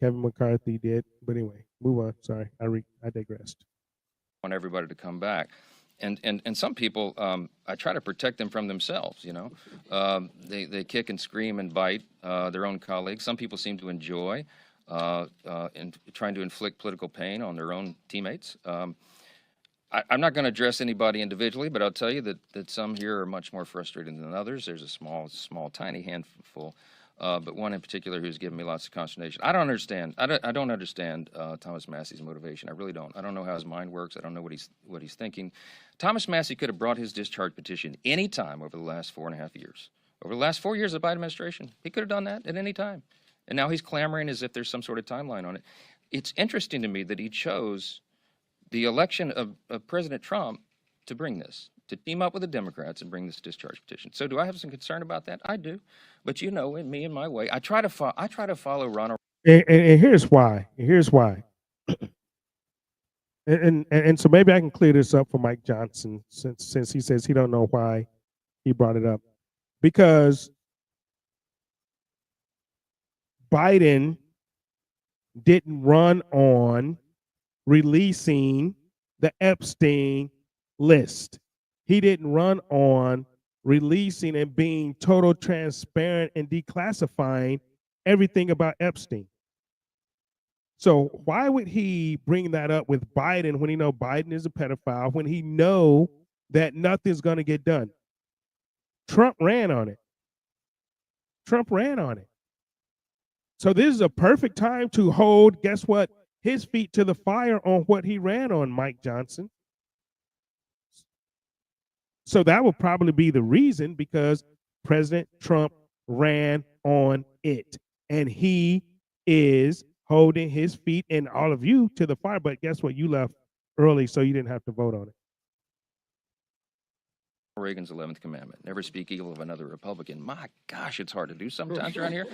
McCarthy did. But anyway, move on. Sorry, I digressed. I want everybody to come back. And some people, I try to protect them from themselves, you know. They kick and scream and bite their own colleagues. Some people seem to enjoy in trying to inflict political pain on their own teammates. I'm not going to address anybody individually, but I'll tell you that some here are much more frustrated than others. There's a small, tiny handful but one in particular who's given me lots of consternation. I don't understand. I don't understand Thomas Massey's motivation. I really don't. I don't know how his mind works. I don't know what he's thinking. Thomas Massey could have brought his discharge petition any time over the last 4.5 years. Over the last 4 years of the Biden administration, he could have done that at any time. And now he's clamoring as if there's some sort of timeline on it. It's interesting to me that he chose the election of President Trump to bring this, to team up with the Democrats and bring this discharge petition. So do I have some concern about that? I do. But you know, in me and my way, I try to follow Ronald. And here's why. Here's why. And so maybe I can clear this up for Mike Johnson, since he says he don't know why he brought it up. Because Biden didn't run on releasing the Epstein list. He didn't run on releasing and being total transparent and declassifying everything about Epstein. So why would he bring that up with Biden when he know Biden is a pedophile, when he know that nothing's going to get done? Trump ran on it. Trump ran on it. So this is a perfect time to hold, guess what, his feet to the fire on what he ran on, Mike Johnson. So that would probably be the reason, because President Trump ran on it. And he is holding his feet and all of you to the fire. But guess what? You left early, so you didn't have to vote on it. Reagan's 11th commandment, never speak evil of another Republican. My gosh, it's hard to do sometimes around here.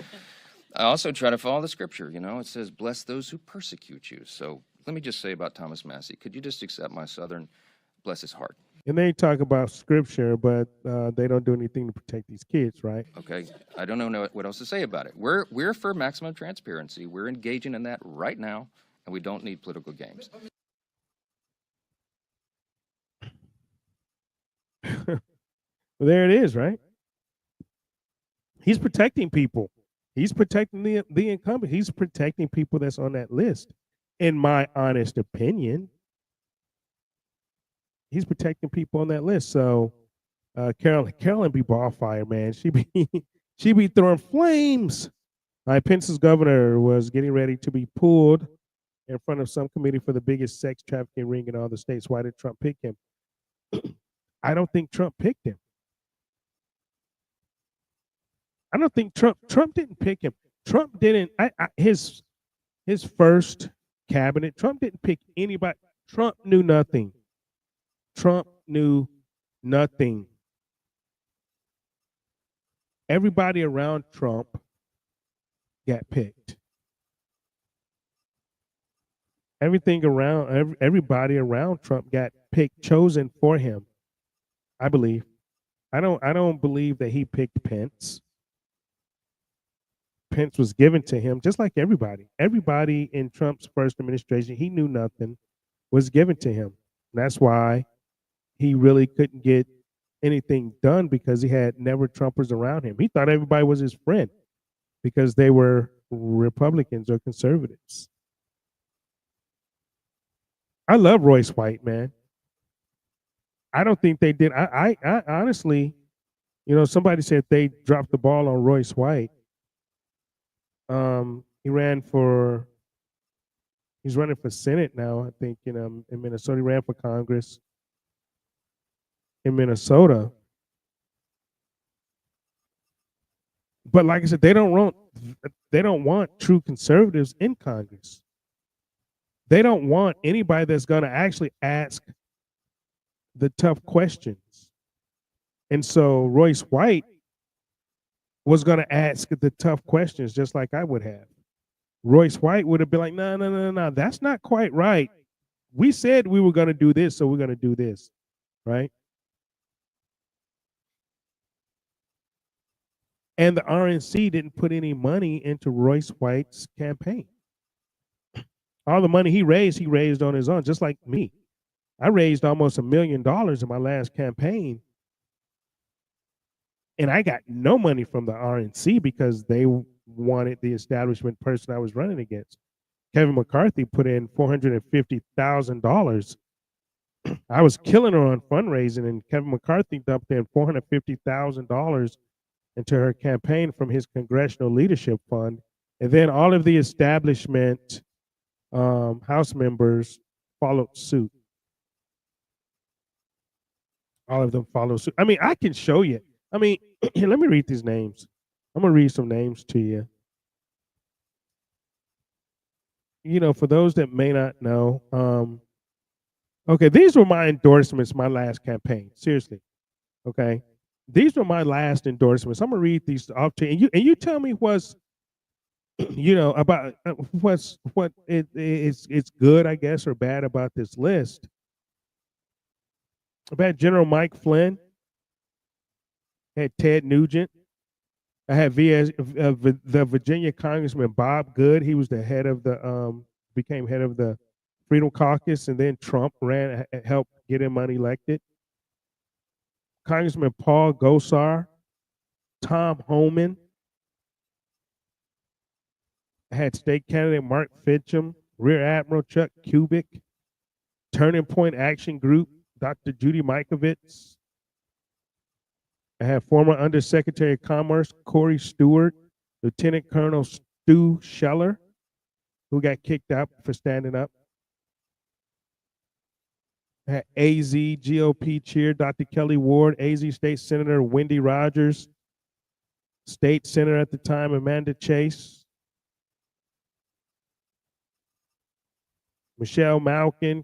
I also try to follow the scripture. You know, it says, bless those who persecute you. So let me just say about Thomas Massey, could you just accept my Southern, bless his heart? And they talk about scripture, but they don't do anything to protect these kids, right? Okay, I don't know what else to say about it. We're for maximum transparency. We're engaging in that right now, and we don't need political games. Well, there it is, right? He's protecting people. He's protecting the incumbent. He's protecting people that's on that list. In my honest opinion, he's protecting people on that list. So Carrell be ball fire, man. She be throwing flames. Pence's governor was getting ready to be pulled in front of some committee for the biggest sex trafficking ring in all the states. Why did Trump pick him? I don't think Trump picked him. I don't think Trump didn't pick him. Trump didn't. His first cabinet, Trump didn't pick anybody. Trump knew nothing. Trump knew nothing. Everybody around Trump got picked. Everybody around Trump got picked, chosen for him. I believe. I don't believe that he picked Pence. Pence was given to him, just like everybody. Everybody in Trump's first administration, he knew nothing, was given to him. And that's why he really couldn't get anything done, because he had never Trumpers around him. He thought everybody was his friend because they were Republicans or conservatives. I love Royce White, man. I don't think they did. I honestly, somebody said they dropped the ball on Royce White. He's running for Senate now, I think, in Minnesota. He ran for Congress in Minnesota. But like I said, they don't want true conservatives in Congress. They don't want anybody that's going to actually ask the tough questions. And so Royce White was going to ask the tough questions, just like I would have. Royce White would have been like, no, that's not quite right. We said we were going to do this, so we're going to do this, right? And the RNC didn't put any money into Royce White's campaign. All the money he raised on his own, just like me. I raised almost $1 million in my last campaign. And I got no money from the RNC because they wanted the establishment person I was running against. Kevin McCarthy put in $450,000. I was killing her on fundraising, and Kevin McCarthy dumped in $450,000 into her campaign from his congressional leadership fund. And then all of the establishment House members followed suit. All of them followed suit. I mean, I can show you. I mean, let me read these names. I'm going to read some names to you. You know, for those that may not know, okay, these were my endorsements, my last campaign. Seriously, okay, these were my last endorsements. I'm gonna read these off to you, and you tell me what's, you know, about what it's good, I guess, or bad about this list. About General Mike Flynn, had Ted Nugent. I had the Virginia Congressman Bob Good. He was the head of the became head of the Freedom Caucus, and then Trump helped get him unelected. Congressman Paul Gosar, Tom Homan. I had state candidate Mark Fincham, Rear Admiral Chuck Kubik, Turning Point Action Group, Dr. Judy Mikovits. I have former Undersecretary of Commerce Corey Stewart, Lieutenant Colonel Stu Scheller, who got kicked out for standing up. I had AZ GOP chair Dr. Kelly Ward, AZ State Senator Wendy Rogers, State Senator at the time Amanda Chase, Michelle Malkin,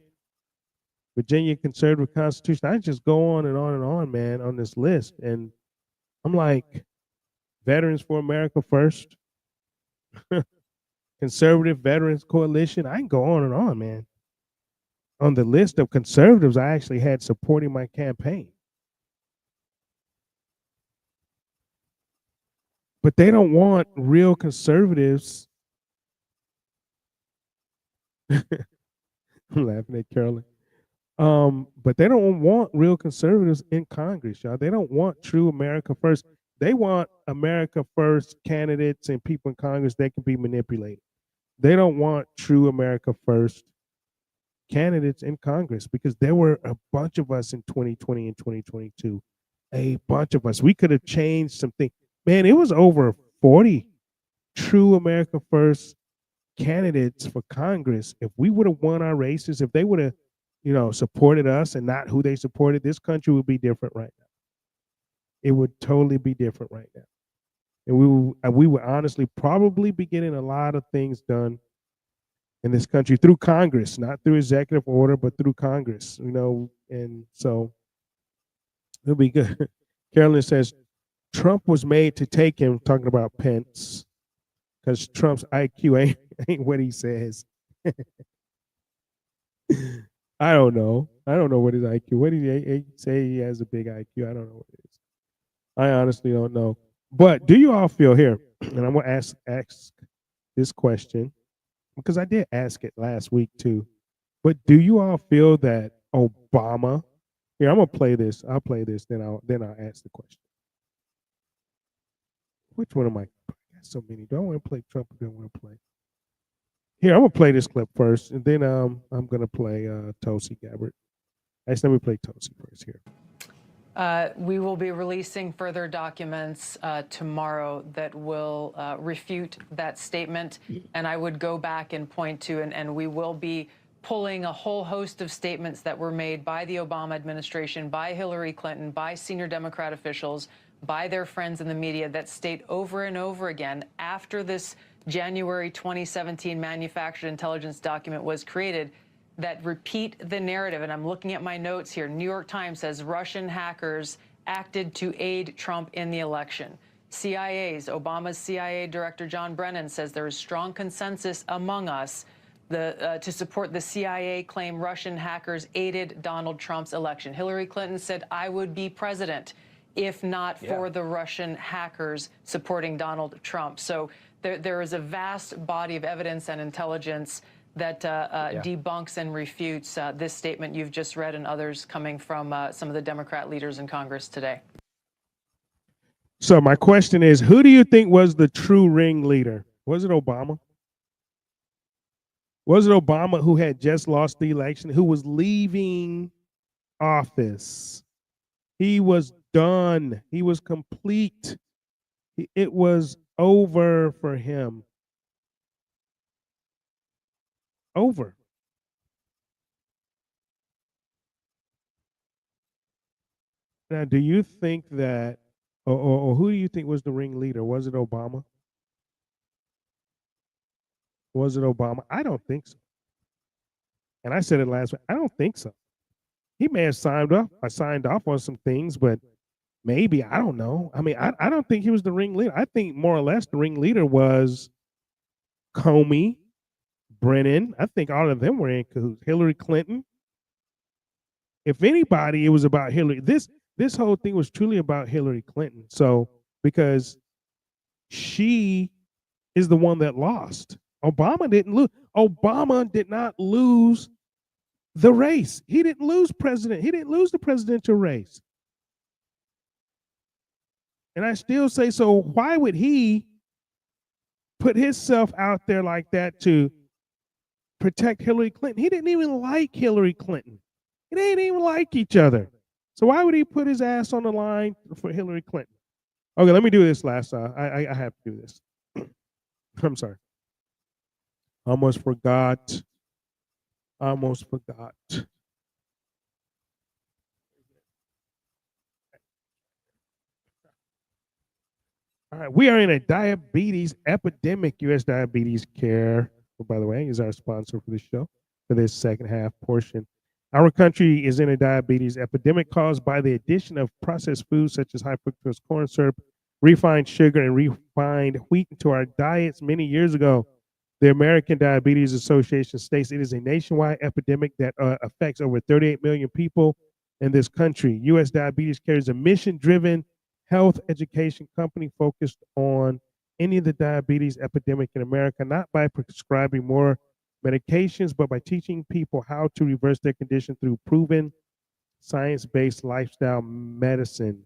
Virginia Conservative Constitution. I just go on and on and on, man, on this list. And I'm like, Veterans for America First, Conservative Veterans Coalition. I can go on and on, man. On the list of conservatives I actually had supporting my campaign. But they don't want real conservatives. I'm laughing at Carolyn. But they don't want real conservatives in Congress, y'all. They don't want true America First. They want America First candidates and people in Congress that can be manipulated. They don't want true America First candidates in Congress, because there were a bunch of us in 2020 and 2022. A bunch of us. We could have changed something. Man, it was over 40 true America First candidates for Congress. If we would have won our races, if they would have, you know, supported us and not who they supported, this country would be different right now. It would totally be different right now. And we would honestly probably be getting a lot of things done in this country through Congress, not through executive order, but through Congress, you know, and so it'll be good. Carolyn says, Trump was made to take him, talking about Pence, because Trump's IQ ain't what he says. I don't know. I don't know what his IQ. What did he say? He has a big IQ. I don't know what it is. I honestly don't know. But do you all feel here? And I'm gonna ask this question, because I did ask it last week too. But do you all feel that Obama? Here, I'm gonna play this. I'll play this. Then I'll ask the question. Which one am I? I got so many. Do I want to play Trump or do I want to play? Here, I'm gonna play this clip first, and then I'm gonna play Tulsi Gabbard. Actually, let me play Tulsi first here. We will be releasing further documents tomorrow that will refute that statement. And I would go back and point to, and we will be pulling a whole host of statements that were made by the Obama administration, by Hillary Clinton, by senior Democrat officials, by their friends in the media that state over and over again, after this January 2017 manufactured intelligence document was created, that repeat the narrative. And I'm looking at my notes here. New York Times says Russian hackers acted to aid Trump in the election. Obama's CIA Director John Brennan says there is strong consensus among us to support the CIA claim Russian hackers aided Donald Trump's election. Hillary Clinton said, I would be president if not for the Russian hackers supporting Donald Trump. So there is a vast body of evidence and intelligence that debunks and refutes this statement you've just read and others coming from some of the Democrat leaders in Congress today. So my question is, who do you think was the true ringleader? Was it Obama? Was it Obama, who had just lost the election, who was leaving office? He was done. He was complete. It was over for him. Over. Now, do you think that, or who do you think was the ringleader? Was it Obama? Was it Obama? I don't think so. And I said it last week. I don't think so. He may have signed off on some things, but maybe, I don't know. I mean, I don't think he was the ringleader. I think more or less the ringleader was Comey, Brennan. I think all of them were in cahoots. Hillary Clinton. If anybody, it was about Hillary. This whole thing was truly about Hillary Clinton. So, because she is the one that lost. Obama didn't lose. Obama did not lose the race. He didn't lose president. He didn't lose the presidential race. And I still say, so why would he put himself out there like that to protect Hillary Clinton? He didn't even like Hillary Clinton. They didn't even like each other. So why would he put his ass on the line for Hillary Clinton? Okay, let me do this last. I have to do this. I'm sorry. Almost forgot. Almost forgot. All right, we are in a diabetes epidemic. U.S. Diabetes Care, by the way, is our sponsor for the show for this second half portion. Our country is in a diabetes epidemic caused by the addition of processed foods such as high fructose corn syrup, refined sugar, and refined wheat into our diets. Many years ago, the American Diabetes Association states it is a nationwide epidemic that affects over 38 million people in this country. U.S. Diabetes Care is a mission-driven health education company focused on ending the diabetes epidemic in America, not by prescribing more medications, but by teaching people how to reverse their condition through proven science-based lifestyle medicine.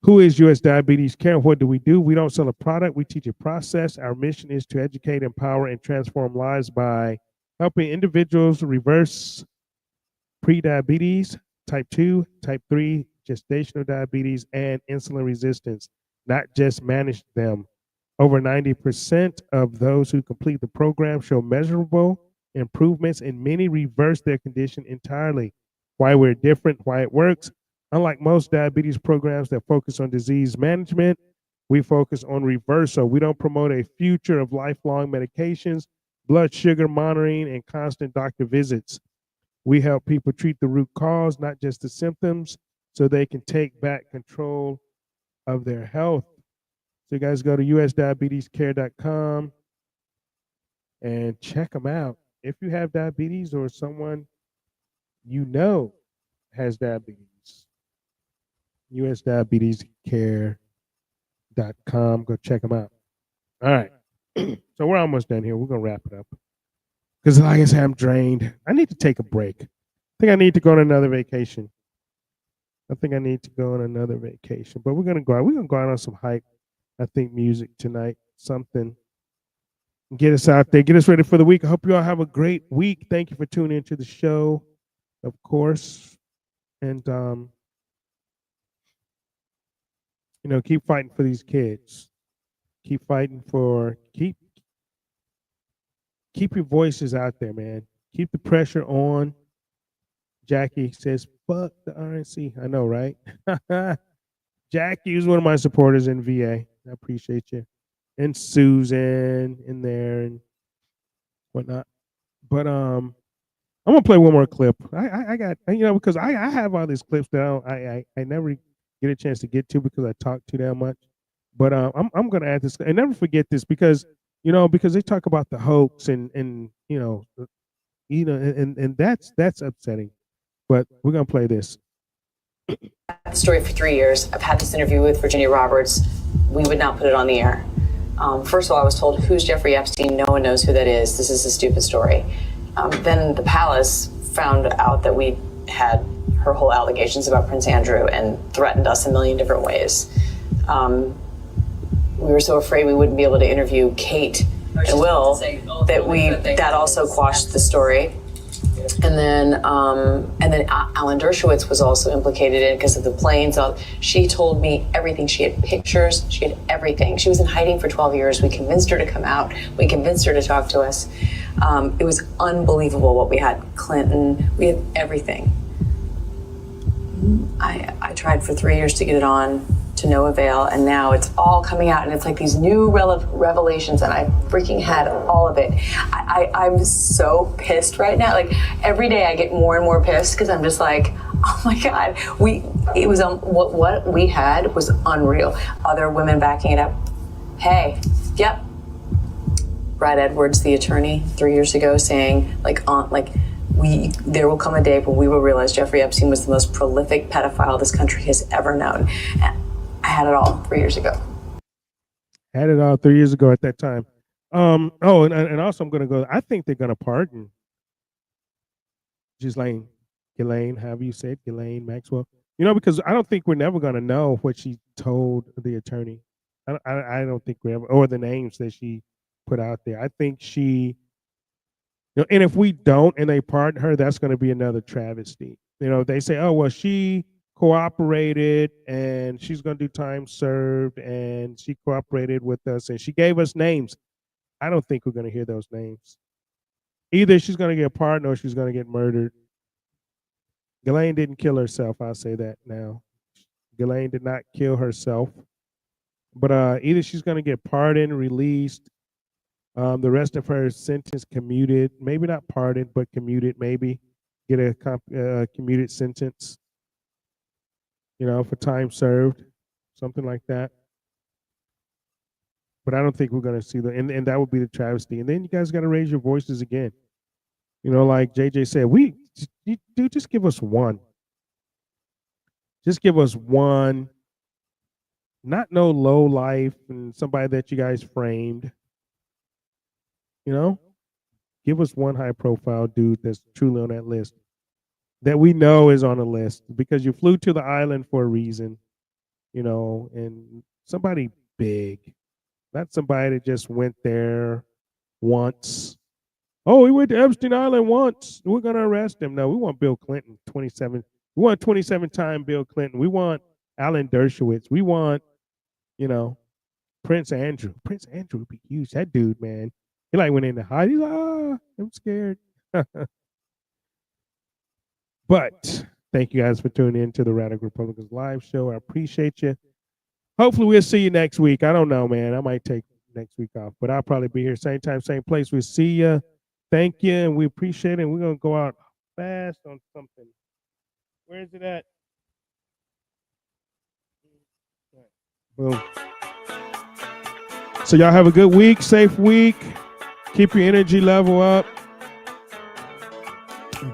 Who is U.S. Diabetes Care? What do? We don't sell a product. We teach a process. Our mission is to educate, empower, and transform lives by helping individuals reverse prediabetes, type 2, type 3, gestational diabetes, and insulin resistance, not just manage them. Over 90% of those who complete the program show measurable improvements, and many reverse their condition entirely. Why we're different, why it works. Unlike most diabetes programs that focus on disease management, we focus on reversal. We don't promote a future of lifelong medications, blood sugar monitoring, and constant doctor visits. We help people treat the root cause, not just the symptoms, so they can take back control of their health. So you guys go to usdiabetescare.com and check them out. If you have diabetes or someone you know has diabetes, usdiabetescare.com. Go check them out. All right. So we're almost done here. We're going to wrap it up. Because like I said, I'm drained. I need to take a break. I think I need to go on another vacation. But we're going to go out. We're going to go out on some hype. I think music tonight, something. Get us out there. Get us ready for the week. I hope you all have a great week. Thank you for tuning into the show, of course. And, keep fighting for these kids. Keep fighting for, keep your voices out there, man. Keep the pressure on. Jackie says, fuck the RNC. I know, right? Jackie is one of my supporters in VA. I appreciate you. And Susan in there and whatnot. But I'm gonna play one more clip. I got, because I have all these clips that I never get a chance to get to because I talk too damn much. But I'm gonna add this and never forget this because they talk about the hoax and that's upsetting. But we're gonna play this. The story for 3 years. I've had this interview with Virginia Roberts. We would not put it on the air. First of all, I was told, who's Jeffrey Epstein? No one knows who that is. This is a stupid story. Then the palace found out that we had her whole allegations about Prince Andrew and threatened us a million different ways. We were so afraid we wouldn't be able to interview Kate and Will that also quashed the story. And then Alan Dershowitz was also implicated in it because of the planes. She told me everything. She had pictures. She had everything. She was in hiding for 12 years. We convinced her to come out. We convinced her to talk to us. It was unbelievable what we had. Clinton, we had everything. I tried for 3 years to get it on, to no avail, and now it's all coming out, and it's like these new revelations, and I freaking had all of it. I'm so pissed right now. Like, every day I get more and more pissed because I'm just like, oh my God, what we had was unreal. Other women backing it up. Hey, yep. Brad Edwards, the attorney, 3 years ago, saying there will come a day when we will realize Jeffrey Epstein was the most prolific pedophile this country has ever known. And I had it all 3 years ago. Had it all 3 years ago at that time. And also I'm going to go, I think they're going to pardon Ghislaine, however you say it, Ghislaine Maxwell. Because I don't think we're never going to know what she told the attorney. I don't think we ever, or the names that she put out there. I think she, and if we don't and they pardon her, that's going to be another travesty. They say, oh, well, she cooperated and she's going to do time served and she cooperated with us and she gave us names. I don't think we're going to hear those names. Either she's going to get pardoned or she's going to get murdered. Ghislaine didn't kill herself. I'll say that now. Ghislaine did not kill herself. But either she's going to get pardoned, released, the rest of her sentence commuted, maybe not pardoned, but commuted, maybe get a commuted sentence, for time served, something like that. But I don't think we're going to see and that would be the travesty. And then you guys got to raise your voices again. Like JJ said, just give us one. Just give us one. Not no low life and somebody that you guys framed. Give us one high profile dude that's truly on that list that we know is on the list because you flew to the island for a reason, and somebody big, not somebody that just went there once. Oh, he went to Epstein Island once. We're going to arrest him. No, we want Bill Clinton, 27. We want 27-time Bill Clinton. We want Alan Dershowitz. We want, Prince Andrew. Prince Andrew would be huge. That dude, man. He went in the hide. He's like, I'm scared. But thank you guys for tuning in to the Radical Republicans live show. I appreciate you. Hopefully we'll see you next week. I don't know, man. I might take next week off, but I'll probably be here same time, same place. We'll see you. Thank you, and we appreciate it. We're going to go out fast on something. Where is it at? Boom. So y'all have a good week, safe week. Keep your energy level up.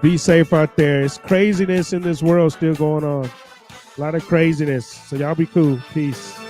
Be safe out there. It's craziness in this world still going on. A lot of craziness. So y'all be cool. Peace.